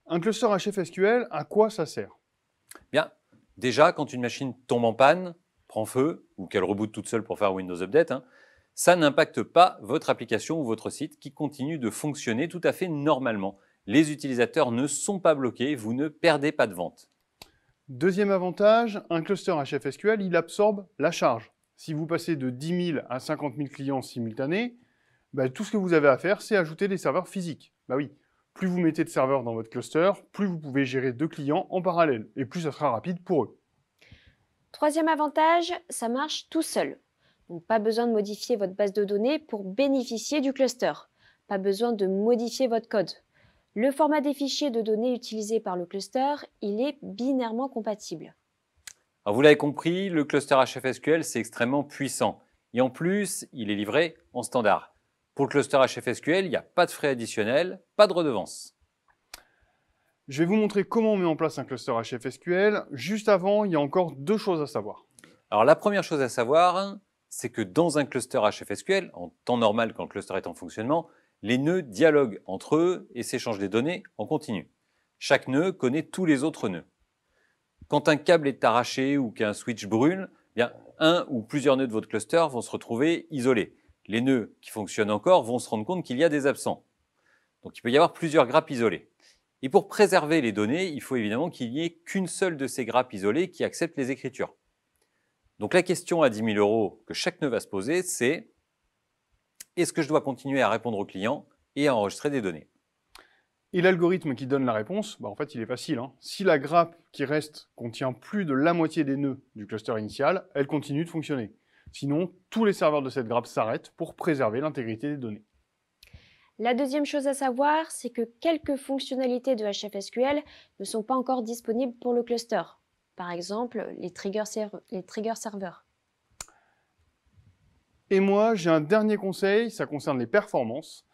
Un cluster HFSQL, à quoi ça sert? Bien, déjà, quand une machine tombe en panne, prend feu, ou qu'elle reboot toute seule pour faire Windows Update, ça n'impacte pas votre application ou votre site qui continue de fonctionner tout à fait normalement. Les utilisateurs ne sont pas bloqués, vous ne perdez pas de vente. Deuxième avantage, un cluster HFSQL, il absorbe la charge. Si vous passez de 10 000 à 50 000 clients simultanés, tout ce que vous avez à faire, c'est ajouter des serveurs physiques. Oui, plus vous mettez de serveurs dans votre cluster, plus vous pouvez gérer 2 clients en parallèle, et plus ça sera rapide pour eux. Troisième avantage, ça marche tout seul. Donc pas besoin de modifier votre base de données pour bénéficier du cluster. Pas besoin de modifier votre code. Le format des fichiers de données utilisés par le cluster, il est binairement compatible. Alors vous l'avez compris, le cluster HFSQL, c'est extrêmement puissant. Et en plus, il est livré en standard. Pour le cluster HFSQL, il n'y a pas de frais additionnels, pas de redevance. Je vais vous montrer comment on met en place un cluster HFSQL. Juste avant, il y a encore 2 choses à savoir. Alors la première chose à savoir, c'est que dans un cluster HFSQL, en temps normal quand le cluster est en fonctionnement, les nœuds dialoguent entre eux et s'échangent des données en continu. Chaque nœud connaît tous les autres nœuds. Quand un câble est arraché ou qu'un switch brûle, un ou plusieurs nœuds de votre cluster vont se retrouver isolés. Les nœuds qui fonctionnent encore vont se rendre compte qu'il y a des absents. Donc il peut y avoir plusieurs grappes isolées. Et pour préserver les données, il faut évidemment qu'il n'y ait qu'une seule de ces grappes isolées qui accepte les écritures. Donc la question à 10 000 € que chaque nœud va se poser, c'est est-ce que je dois continuer à répondre aux clients et à enregistrer des données? Et l'algorithme qui donne la réponse, en fait, il est facile. Si la grappe qui reste contient plus de la moitié des nœuds du cluster initial, elle continue de fonctionner. Sinon, tous les serveurs de cette grappe s'arrêtent pour préserver l'intégrité des données. La deuxième chose à savoir, c'est que quelques fonctionnalités de HFSQL ne sont pas encore disponibles pour le cluster. Par exemple, les trigger serveurs. Et moi, j'ai un dernier conseil, ça concerne les performances.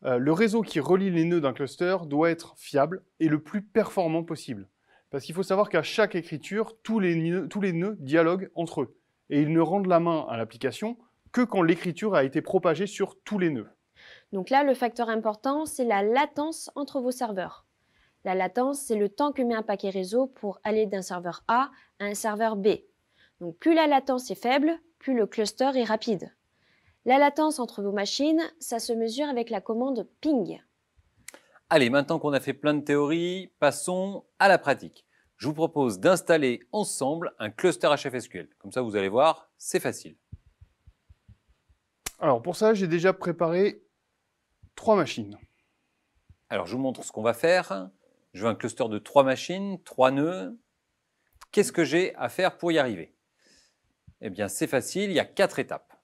Le réseau qui relie les nœuds d'un cluster doit être fiable et le plus performant possible. Parce qu'il faut savoir qu'à chaque écriture, tous les nœuds dialoguent entre eux. Et ils ne rendent la main à l'application que quand l'écriture a été propagée sur tous les nœuds. Donc là, le facteur important, c'est la latence entre vos serveurs. La latence, c'est le temps que met un paquet réseau pour aller d'un serveur A à un serveur B. Donc plus la latence est faible, plus le cluster est rapide. La latence entre vos machines, ça se mesure avec la commande ping. Allez, maintenant qu'on a fait plein de théories, passons à la pratique. Je vous propose d'installer ensemble un cluster HFSQL. Comme ça, vous allez voir, c'est facile. Alors pour ça, j'ai déjà préparé 3 machines. Alors, je vous montre ce qu'on va faire. Je veux un cluster de 3 machines, 3 nœuds. Qu'est-ce que j'ai à faire pour y arriver? Eh bien, c'est facile, il y a 4 étapes.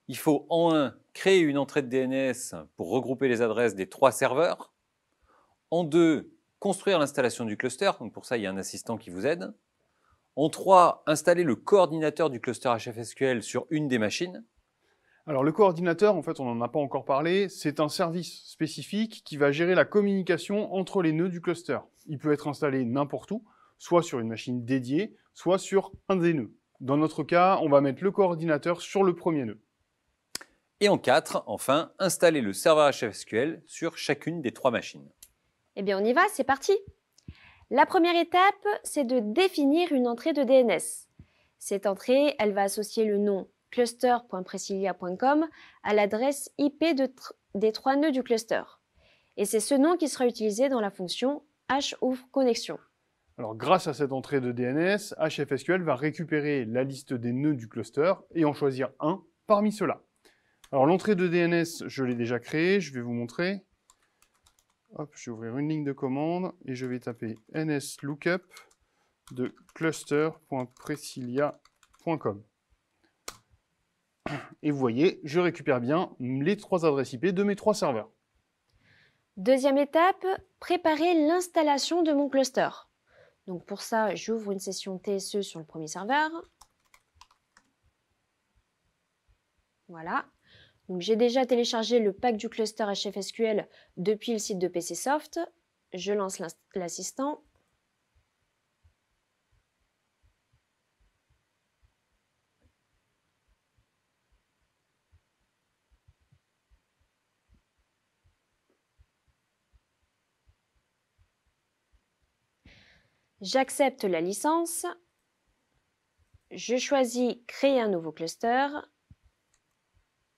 Il faut en 1, créer une entrée de DNS pour regrouper les adresses des 3 serveurs. En 2, construire l'installation du cluster. Donc pour ça, il y a un assistant qui vous aide. En 3, installer le coordinateur du cluster HFSQL sur une des machines. Alors le coordinateur, en fait, on n'en a pas encore parlé, c'est un service spécifique qui va gérer la communication entre les nœuds du cluster. Il peut être installé n'importe où, soit sur une machine dédiée, soit sur un des nœuds. Dans notre cas, on va mettre le coordinateur sur le premier nœud. Et en 4, enfin, installer le serveur HFSQL sur chacune des 3 machines. Eh bien, on y va, c'est parti. La première étape, c'est de définir une entrée de DNS. Cette entrée, elle va associer le nom cluster.presilia.com à l'adresse IP des 3 nœuds du cluster. Et c'est ce nom qui sera utilisé dans la fonction HOVRE-connexion. Alors grâce à cette entrée de DNS, HFSQL va récupérer la liste des nœuds du cluster et en choisir un parmi ceux-là. Alors l'entrée de DNS, je l'ai déjà créée, je vais vous montrer. Hop, je vais ouvrir une ligne de commande et je vais taper nslookup de cluster.presilia.com. Et vous voyez, je récupère bien les 3 adresses IP de mes 3 serveurs. Deuxième étape, préparer l'installation de mon cluster. Donc pour ça, j'ouvre une session TSE sur le premier serveur. Voilà. Donc j'ai déjà téléchargé le pack du cluster HFSQL depuis le site de PCsoft. Je lance l'assistant. J'accepte la licence. Je choisis créer un nouveau cluster.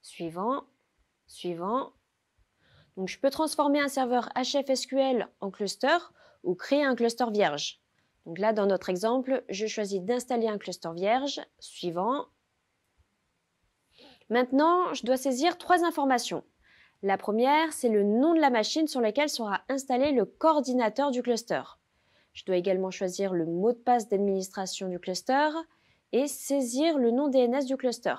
Suivant, suivant. Donc je peux transformer un serveur HFSQL en cluster ou créer un cluster vierge. Donc là, dans notre exemple, je choisis d'installer un cluster vierge. Suivant. Maintenant, je dois saisir 3 informations. La première, c'est le nom de la machine sur laquelle sera installé le coordinateur du cluster. Je dois également choisir le mot de passe d'administration du cluster et saisir le nom DNS du cluster.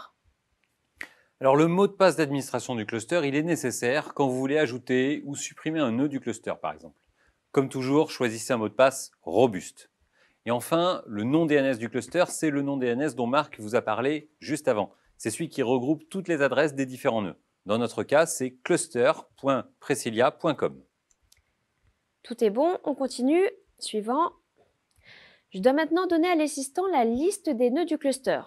Alors le mot de passe d'administration du cluster, il est nécessaire quand vous voulez ajouter ou supprimer un nœud du cluster par exemple. Comme toujours, choisissez un mot de passe robuste. Et enfin, le nom DNS du cluster, c'est le nom DNS dont Marc vous a parlé juste avant. C'est celui qui regroupe toutes les adresses des différents nœuds. Dans notre cas, c'est cluster.presilia.com. Tout est bon, on continue. Suivant. Je dois maintenant donner à l'assistant la liste des nœuds du cluster.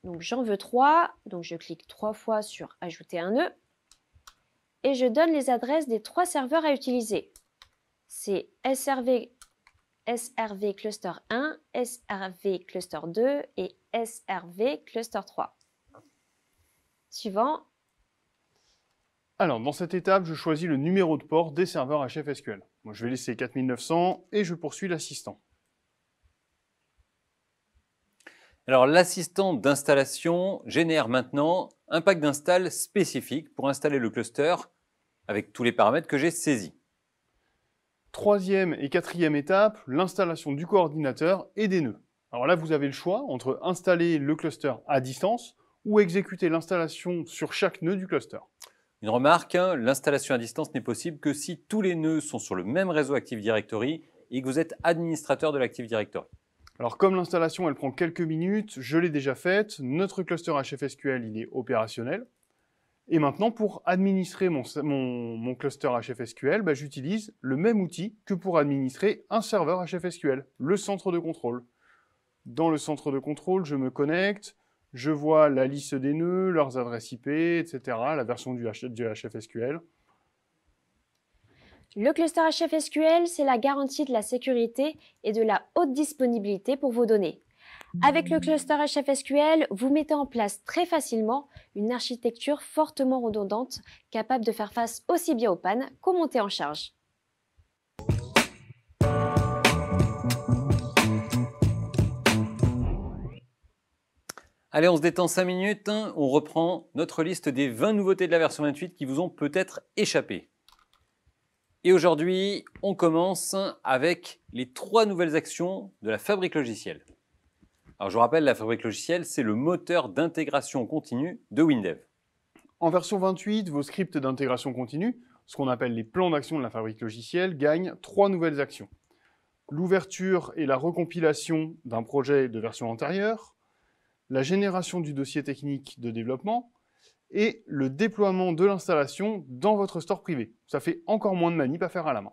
Donc j'en veux 3, donc je clique 3 fois sur ajouter un nœud et je donne les adresses des 3 serveurs à utiliser. C'est SRV cluster 1, SRV cluster 2 et SRV cluster 3. Suivant. Alors dans cette étape, je choisis le numéro de port des serveurs HFSQL. Moi, je vais laisser 4900 et je poursuis l'assistant. Alors l'assistant d'installation génère maintenant un pack d'install spécifique pour installer le cluster avec tous les paramètres que j'ai saisis. Troisième et quatrième étape, l'installation du coordinateur et des nœuds. Alors là, vous avez le choix entre installer le cluster à distance ou exécuter l'installation sur chaque nœud du cluster. Une remarque, l'installation à distance n'est possible que si tous les nœuds sont sur le même réseau Active Directory et que vous êtes administrateur de l'Active Directory. Alors comme l'installation elle prend quelques minutes, je l'ai déjà faite, notre cluster HFSQL il est opérationnel. Et maintenant pour administrer mon cluster HFSQL, j'utilise le même outil que pour administrer un serveur HFSQL, le centre de contrôle. Dans le centre de contrôle, je me connecte, je vois la liste des nœuds, leurs adresses IP, etc., la version du HFSQL. Le cluster HFSQL, c'est la garantie de la sécurité et de la haute disponibilité pour vos données. Avec le cluster HFSQL, vous mettez en place très facilement une architecture fortement redondante, capable de faire face aussi bien aux pannes qu'aux montées en charge. Allez, on se détend 5 minutes, on reprend notre liste des 20 nouveautés de la version 28 qui vous ont peut-être échappé. Et aujourd'hui, on commence avec les 3 nouvelles actions de la fabrique logicielle. Alors je vous rappelle, la fabrique logicielle, c'est le moteur d'intégration continue de WinDev. En version 28, vos scripts d'intégration continue, ce qu'on appelle les plans d'action de la fabrique logicielle, gagnent 3 nouvelles actions. L'ouverture et la recompilation d'un projet de version antérieure, la génération du dossier technique de développement et le déploiement de l'installation dans votre store privé. Ça fait encore moins de manip à faire à la main.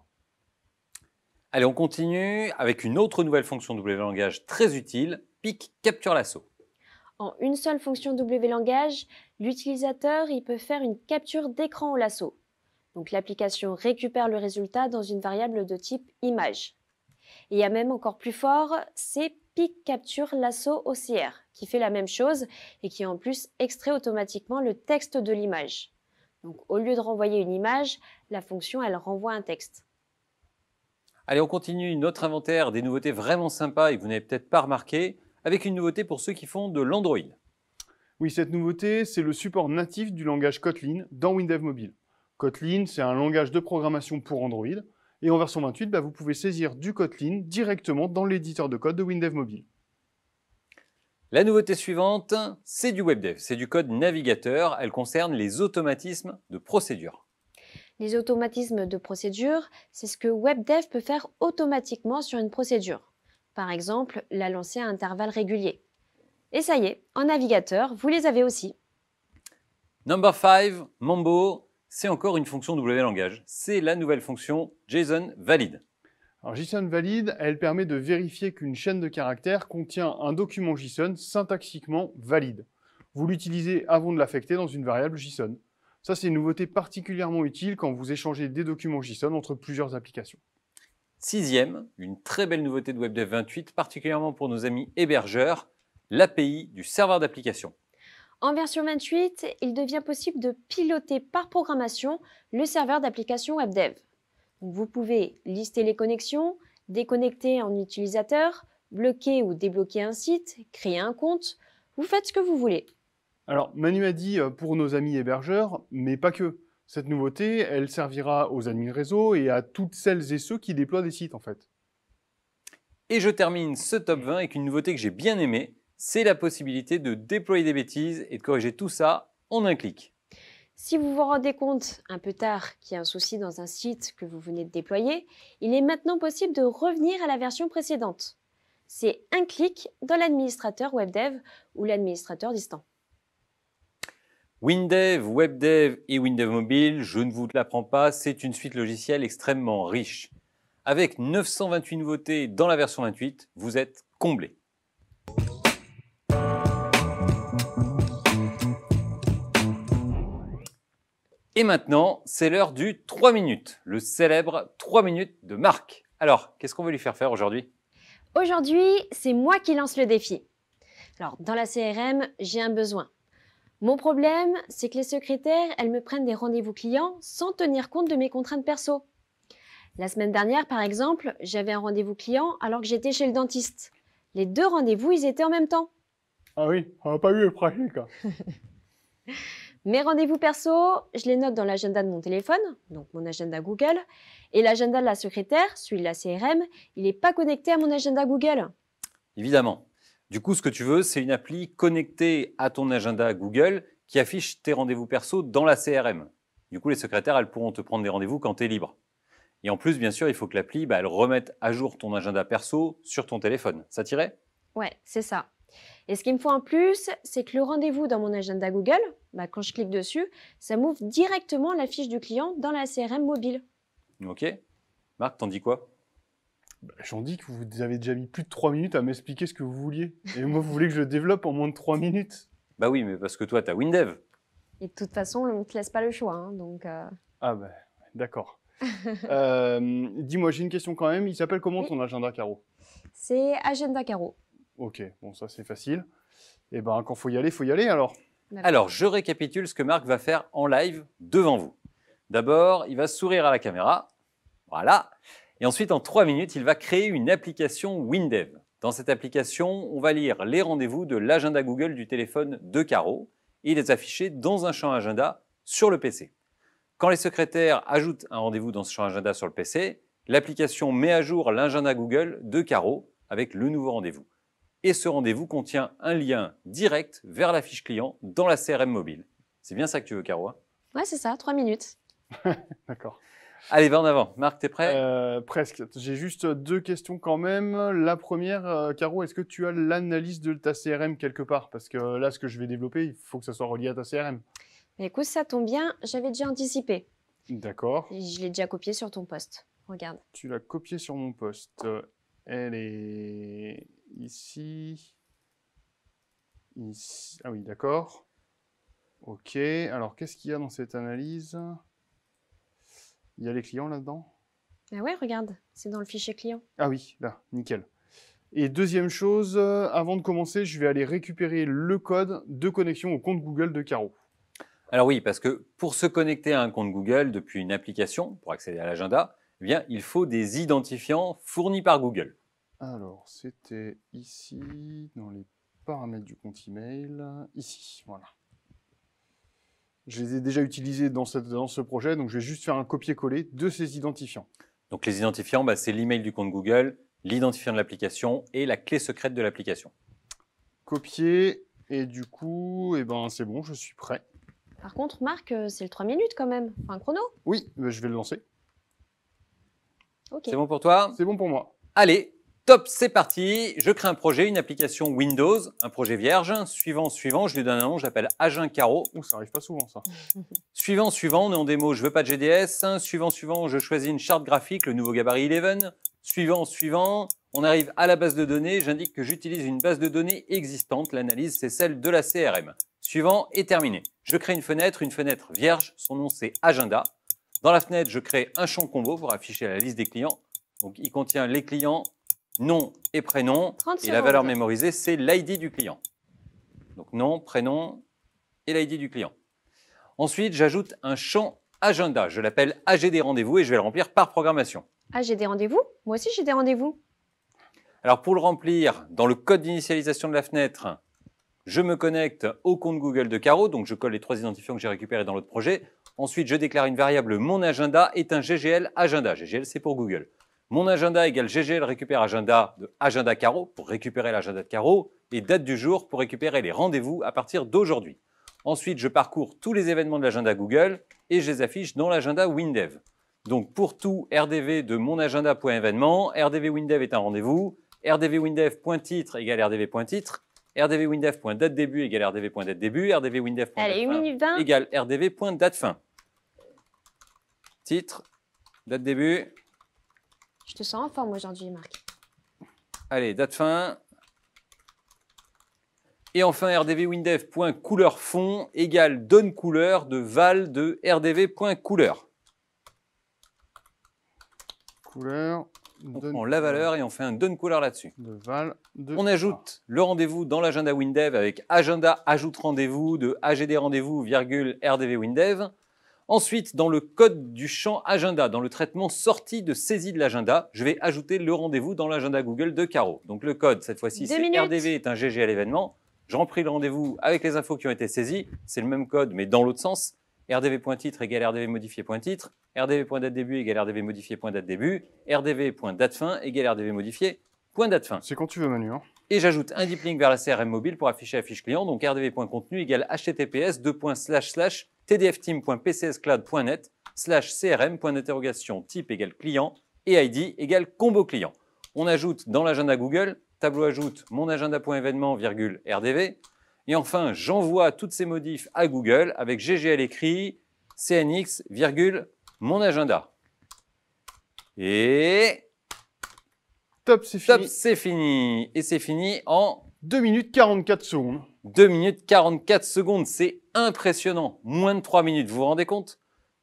Allez, on continue avec une autre nouvelle fonction WLangage très utile, Pick Capture Lasso. En une seule fonction WLangage, l'utilisateur peut faire une capture d'écran au lasso. Donc l'application récupère le résultat dans une variable de type image. Et il y a même encore plus fort, c'est Pick Capture Lasso OCR, qui fait la même chose et qui en plus extrait automatiquement le texte de l'image. Donc au lieu de renvoyer une image, la fonction elle renvoie un texte. Allez, on continue notre inventaire des nouveautés vraiment sympas et que vous n'avez peut-être pas remarqué, avec une nouveauté pour ceux qui font de l'Android. Oui, cette nouveauté, c'est le support natif du langage Kotlin dans WinDev Mobile. Kotlin, c'est un langage de programmation pour Android. Et en version 28, vous pouvez saisir du Kotlin directement dans l'éditeur de code de WinDev Mobile. La nouveauté suivante, c'est du WebDev, c'est du code navigateur. Elle concerne les automatismes de procédure. Les automatismes de procédure, c'est ce que WebDev peut faire automatiquement sur une procédure. Par exemple, la lancer à intervalles réguliers. Et ça y est, en navigateur, vous les avez aussi. Number 5, Mambo, c'est encore une fonction WLangage. C'est la nouvelle fonction JSON Valid. Alors JSON Valid, elle permet de vérifier qu'une chaîne de caractères contient un document JSON syntaxiquement valide. Vous l'utilisez avant de l'affecter dans une variable JSON. Ça, c'est une nouveauté particulièrement utile quand vous échangez des documents JSON entre plusieurs applications. 6e, une très belle nouveauté de WebDev 28, particulièrement pour nos amis hébergeurs, l'API du serveur d'application. En version 28, il devient possible de piloter par programmation le serveur d'application WebDev. Vous pouvez lister les connexions, déconnecter un utilisateur, bloquer ou débloquer un site, créer un compte. Vous faites ce que vous voulez. Alors, Manu a dit pour nos amis hébergeurs, mais pas que. Cette nouveauté, elle servira aux admins réseau et à toutes celles et ceux qui déploient des sites en fait. Et je termine ce top 20 avec une nouveauté que j'ai bien aimée, c'est la possibilité de déployer des bêtises et de corriger tout ça en un clic. Si vous vous rendez compte un peu tard qu'il y a un souci dans un site que vous venez de déployer, il est maintenant possible de revenir à la version précédente. C'est un clic dans l'administrateur WebDev ou l'administrateur distant. WinDev, WebDev et WinDev Mobile, je ne vous l'apprends pas, c'est une suite logicielle extrêmement riche. Avec 928 nouveautés dans la version 28, vous êtes comblés. Et maintenant, c'est l'heure du 3 minutes, le célèbre 3 minutes de Marc. Alors, qu'est-ce qu'on va lui faire faire aujourd'hui? Aujourd'hui, c'est moi qui lance le défi. Alors, dans la CRM, j'ai un besoin. Mon problème, c'est que les secrétaires, elles me prennent des rendez-vous clients sans tenir compte de mes contraintes perso. La semaine dernière, par exemple, j'avais un rendez-vous client alors que j'étais chez le dentiste. Les 2 rendez-vous, ils étaient en même temps. Ah oui, on n'a pas eu le pratique. Mes rendez-vous perso, je les note dans l'agenda de mon téléphone, donc mon agenda Google, et l'agenda de la secrétaire, celui de la CRM, il n'est pas connecté à mon agenda Google. Évidemment. Du coup, ce que tu veux, c'est une appli connectée à ton agenda Google qui affiche tes rendez-vous perso dans la CRM. Du coup, les secrétaires, elles pourront te prendre des rendez-vous quand tu es libre. Et en plus, bien sûr, il faut que l'appli elle remette à jour ton agenda perso sur ton téléphone. Ça t'irait? Ouais, c'est ça. Et ce qu'il me faut en plus, c'est que le rendez-vous dans mon agenda Google, quand je clique dessus, ça m'ouvre directement la fiche du client dans la CRM mobile. Ok. Marc, t'en dis quoi? J'en dis que vous avez déjà mis plus de 3 minutes à m'expliquer ce que vous vouliez. Et moi, vous voulez que je le développe en moins de 3 minutes? Bah oui, mais parce que toi, tu as WinDev. Et de toute façon, on ne te laisse pas le choix. Hein, donc, Ah bah, d'accord. Dis-moi, j'ai une question quand même. Il s'appelle comment Oui. ton agenda, Caro? C'est Agenda Caro. Ok, bon, ça c'est facile. Et ben, quand faut y aller alors. D'accord. Alors, je récapitule ce que Marc va faire en live devant vous. D'abord, il va sourire à la caméra. Voilà. Et ensuite, en 3 minutes, il va créer une application WinDev. Dans cette application, on va lire les rendez-vous de l'agenda Google du téléphone de Caro et les afficher dans un champ agenda sur le PC. Quand les secrétaires ajoutent un rendez-vous dans ce champ agenda sur le PC, l'application met à jour l'agenda Google de Caro avec le nouveau rendez-vous. Et ce rendez-vous contient un lien direct vers la fiche client dans la CRM mobile. C'est bien ça que tu veux, Caro, hein? Ouais, c'est ça, 3 minutes. D'accord. Allez, va en avant. Marc, t'es prêt? Presque. J'ai juste 2 questions quand même. La première, Caro, est-ce que tu as l'analyse de ta CRM quelque part? Parce que là, ce que je vais développer, il faut que ça soit relié à ta CRM. Mais écoute, ça tombe bien, j'avais déjà anticipé. D'accord. Et je l'ai déjà copié sur ton post. Regarde. Tu l'as copié sur mon post. Elle est ici. Ici. Ah oui, d'accord. Ok. Alors, qu'est-ce qu'il y a dans cette analyse? Il y a les clients là-dedans? Ah ouais, regarde, c'est dans le fichier client. Ah oui, là, nickel. Et deuxième chose, avant de commencer, je vais aller récupérer le code de connexion au compte Google de Caro. Alors oui, parce que pour se connecter à un compte Google depuis une application, pour accéder à l'agenda, eh bien, il faut des identifiants fournis par Google. Alors, c'était ici, dans les paramètres du compte email, ici, voilà. Je les ai déjà utilisés dans ce projet, donc je vais juste faire un copier-coller de ces identifiants. Donc les identifiants, c'est l'email du compte Google, l'identifiant de l'application et la clé secrète de l'application. Copier, et du coup, c'est bon, je suis prêt. Par contre, Marc, c'est le 3 minutes quand même. Enfin, un chrono. Oui, je vais le lancer. Ok. C'est bon pour toi? C'est bon pour moi. Allez, top, c'est parti. Je crée un projet, une application Windows, un projet vierge. Suivant, je lui donne un nom, je l'appelle Agent Caro. Ouh, ça arrive pas souvent, ça. Suivant, on est en démo, je veux pas de GDS. Suivant, je choisis une charte graphique, le nouveau gabarit 11. Suivant, on arrive à la base de données, j'indique que j'utilise une base de données existante, l'analyse c'est celle de la CRM. Suivant est terminé. Je crée une fenêtre vierge, son nom c'est Agenda. Dans la fenêtre, je crée un champ combo pour afficher la liste des clients. Donc il contient les clients, nom et prénom. 30 Et la valeur secondes. mémorisée, c'est l'ID du client. Donc nom, prénom et l'ID du client. Ensuite, j'ajoute un champ agenda. Je l'appelle AGD rendez-vous et je vais le remplir par programmation. Ah, j'ai des rendez-vous? Moi aussi, j'ai des rendez-vous. Alors pour le remplir, dans le code d'initialisation de la fenêtre, je me connecte au compte Google de Caro, donc je colle les 3 identifiants que j'ai récupérés dans l'autre projet. Ensuite, je déclare une variable mon agenda est un GGL agenda. GGL, c'est pour Google. Mon agenda égale GGL récupère agenda de agenda Caro pour récupérer l'agenda de Caro et date du jour pour récupérer les rendez-vous à partir d'aujourd'hui. Ensuite, je parcours tous les événements de l'agenda Google et je les affiche dans l'agenda WinDev. Donc pour tout RDV de mon agenda.événement, RDV WinDev est un rendez-vous, RDV WinDev.titre égale RDV.titre, RDV WinDev.date début égale RDV.date début, RDV Allez, 1 minute 20. égale RDV.date fin. Titre, date début, Je te sens en forme aujourd'hui, Marc. allez, date fin. Et enfin, RDV WinDev.couleur fond égale donne couleur de val de RDV.couleur. Couleur. On prend la valeur et on fait un donne couleur là-dessus. De val. De On ajoute le rendez-vous dans l'agenda WinDev avec agenda ajoute rendez-vous de AGD rendez-vous, virgule RDV WinDev. Ensuite, dans le code du champ agenda, dans le traitement sortie de saisie de l'agenda, je vais ajouter le rendez-vous dans l'agenda Google de Caro. Donc le code, cette fois-ci, 2 c'est minutes. RDV est un GG à l'événement. Je remplis le rendez-vous avec les infos qui ont été saisies. C'est le même code, mais dans l'autre sens. RDV.titre égale RDV modifié.titre. RDV.date début égale RDV modifié.date début. RDV.date fin égale RDV modifié.date fin. C'est quand tu veux, Manu. Hein. Et j'ajoute un deep link vers la CRM mobile pour afficher la fiche client. Donc rdv.contenu égale https://tdfteam.pcscloud.net /CRM, point d'interrogation, type égale client et ID égale combo client. On ajoute dans l'agenda Google, tableau ajoute mon agenda.événement, RDV. Et enfin, j'envoie toutes ces modifs à Google avec GGL écrit, CNX, mon agenda. Et Top, c'est fini. top, c'est fini. Et c'est fini en 2 minutes 44 secondes. 2 minutes 44 secondes. C'est impressionnant. Moins de 3 minutes, vous vous rendez compte?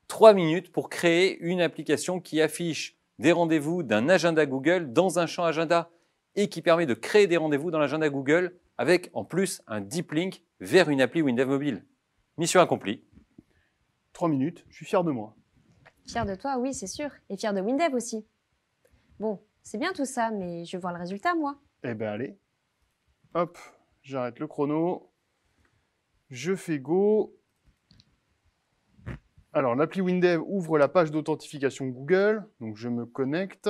3 minutes pour créer une application qui affiche des rendez-vous d'un agenda Google dans un champ agenda et qui permet de créer des rendez-vous dans l'agenda Google avec en plus un deep link vers une appli WinDev mobile. Mission accomplie. 3 minutes, je suis fier de moi. Fier de toi, oui, c'est sûr. Et fier de WinDev aussi. Bon, c'est bien tout ça, mais je veux voir le résultat, moi. Eh ben allez. Hop, j'arrête le chrono. Je fais go. Alors, l'appli WinDev ouvre la page d'authentification Google. Donc, je me connecte.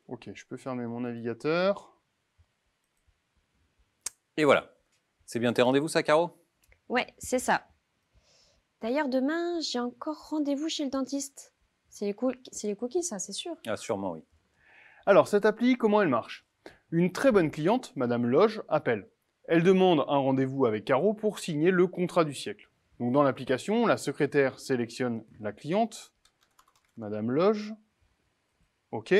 Ok, je peux fermer mon navigateur. Et voilà. C'est bien tes rendez-vous, ça, Caro? Ouais, c'est ça. D'ailleurs, demain, j'ai encore rendez-vous chez le dentiste. C'est les cookies, ça, c'est sûr. Ah, sûrement, oui. Alors, cette appli, comment elle marche? Une très bonne cliente, Madame Loge, appelle. Elle demande un rendez-vous avec Caro pour signer le contrat du siècle. Donc, dans l'application, la secrétaire sélectionne la cliente, Madame Loge. OK.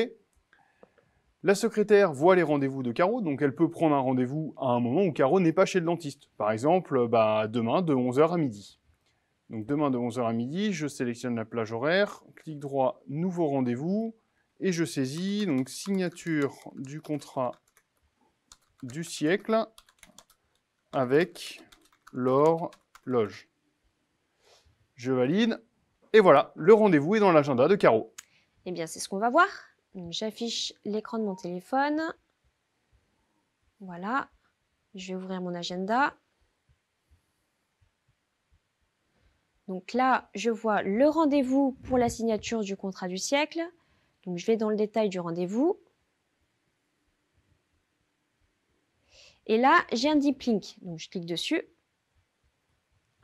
La secrétaire voit les rendez-vous de Caro, donc elle peut prendre un rendez-vous à un moment où Caro n'est pas chez le dentiste. Par exemple, demain de 11h à midi. Donc demain de 11h à midi, je sélectionne la plage horaire, clic droit, nouveau rendez-vous, et je saisis donc signature du contrat du siècle avec Laure Loge. Je valide, et voilà, le rendez-vous est dans l'agenda de Caro. Eh bien, c'est ce qu'on va voir. J'affiche l'écran de mon téléphone. Voilà. Je vais ouvrir mon agenda. Donc là, je vois le rendez-vous pour la signature du contrat du siècle. Donc je vais dans le détail du rendez-vous. Et là, j'ai un deep link. Donc je clique dessus.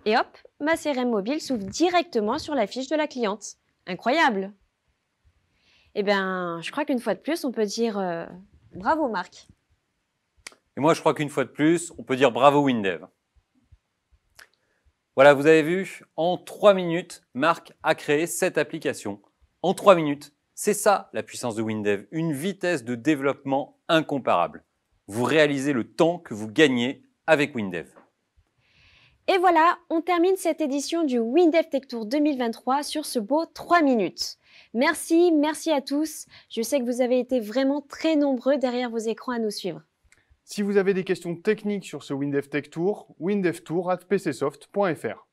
Et hop, ma CRM mobile s'ouvre directement sur la fiche de la cliente. Incroyable! Eh bien, je crois qu'une fois de plus, on peut dire bravo Marc. Et moi, je crois qu'une fois de plus, on peut dire bravo WinDev. Voilà, vous avez vu, en 3 minutes, Marc a créé cette application. En 3 minutes, c'est ça la puissance de WinDev, une vitesse de développement incomparable. Vous réalisez le temps que vous gagnez avec WinDev. Et voilà, on termine cette édition du WinDev Tech Tour 2023 sur ce beau 3 minutes. Merci à tous. Je sais que vous avez été vraiment très nombreux derrière vos écrans à nous suivre. Si vous avez des questions techniques sur ce WinDev Tech Tour, windevtour@pcsoft.fr.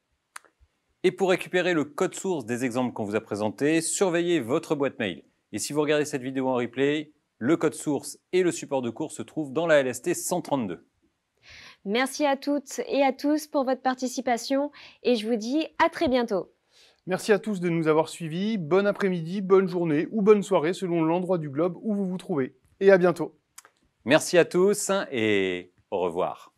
Et pour récupérer le code source des exemples qu'on vous a présentés, surveillez votre boîte mail. Et si vous regardez cette vidéo en replay, le code source et le support de cours se trouvent dans la LST 132. Merci à toutes et à tous pour votre participation et je vous dis à très bientôt. Merci à tous de nous avoir suivis. Bon après-midi, bonne journée ou bonne soirée selon l'endroit du globe où vous vous trouvez. Et à bientôt. Merci à tous et au revoir.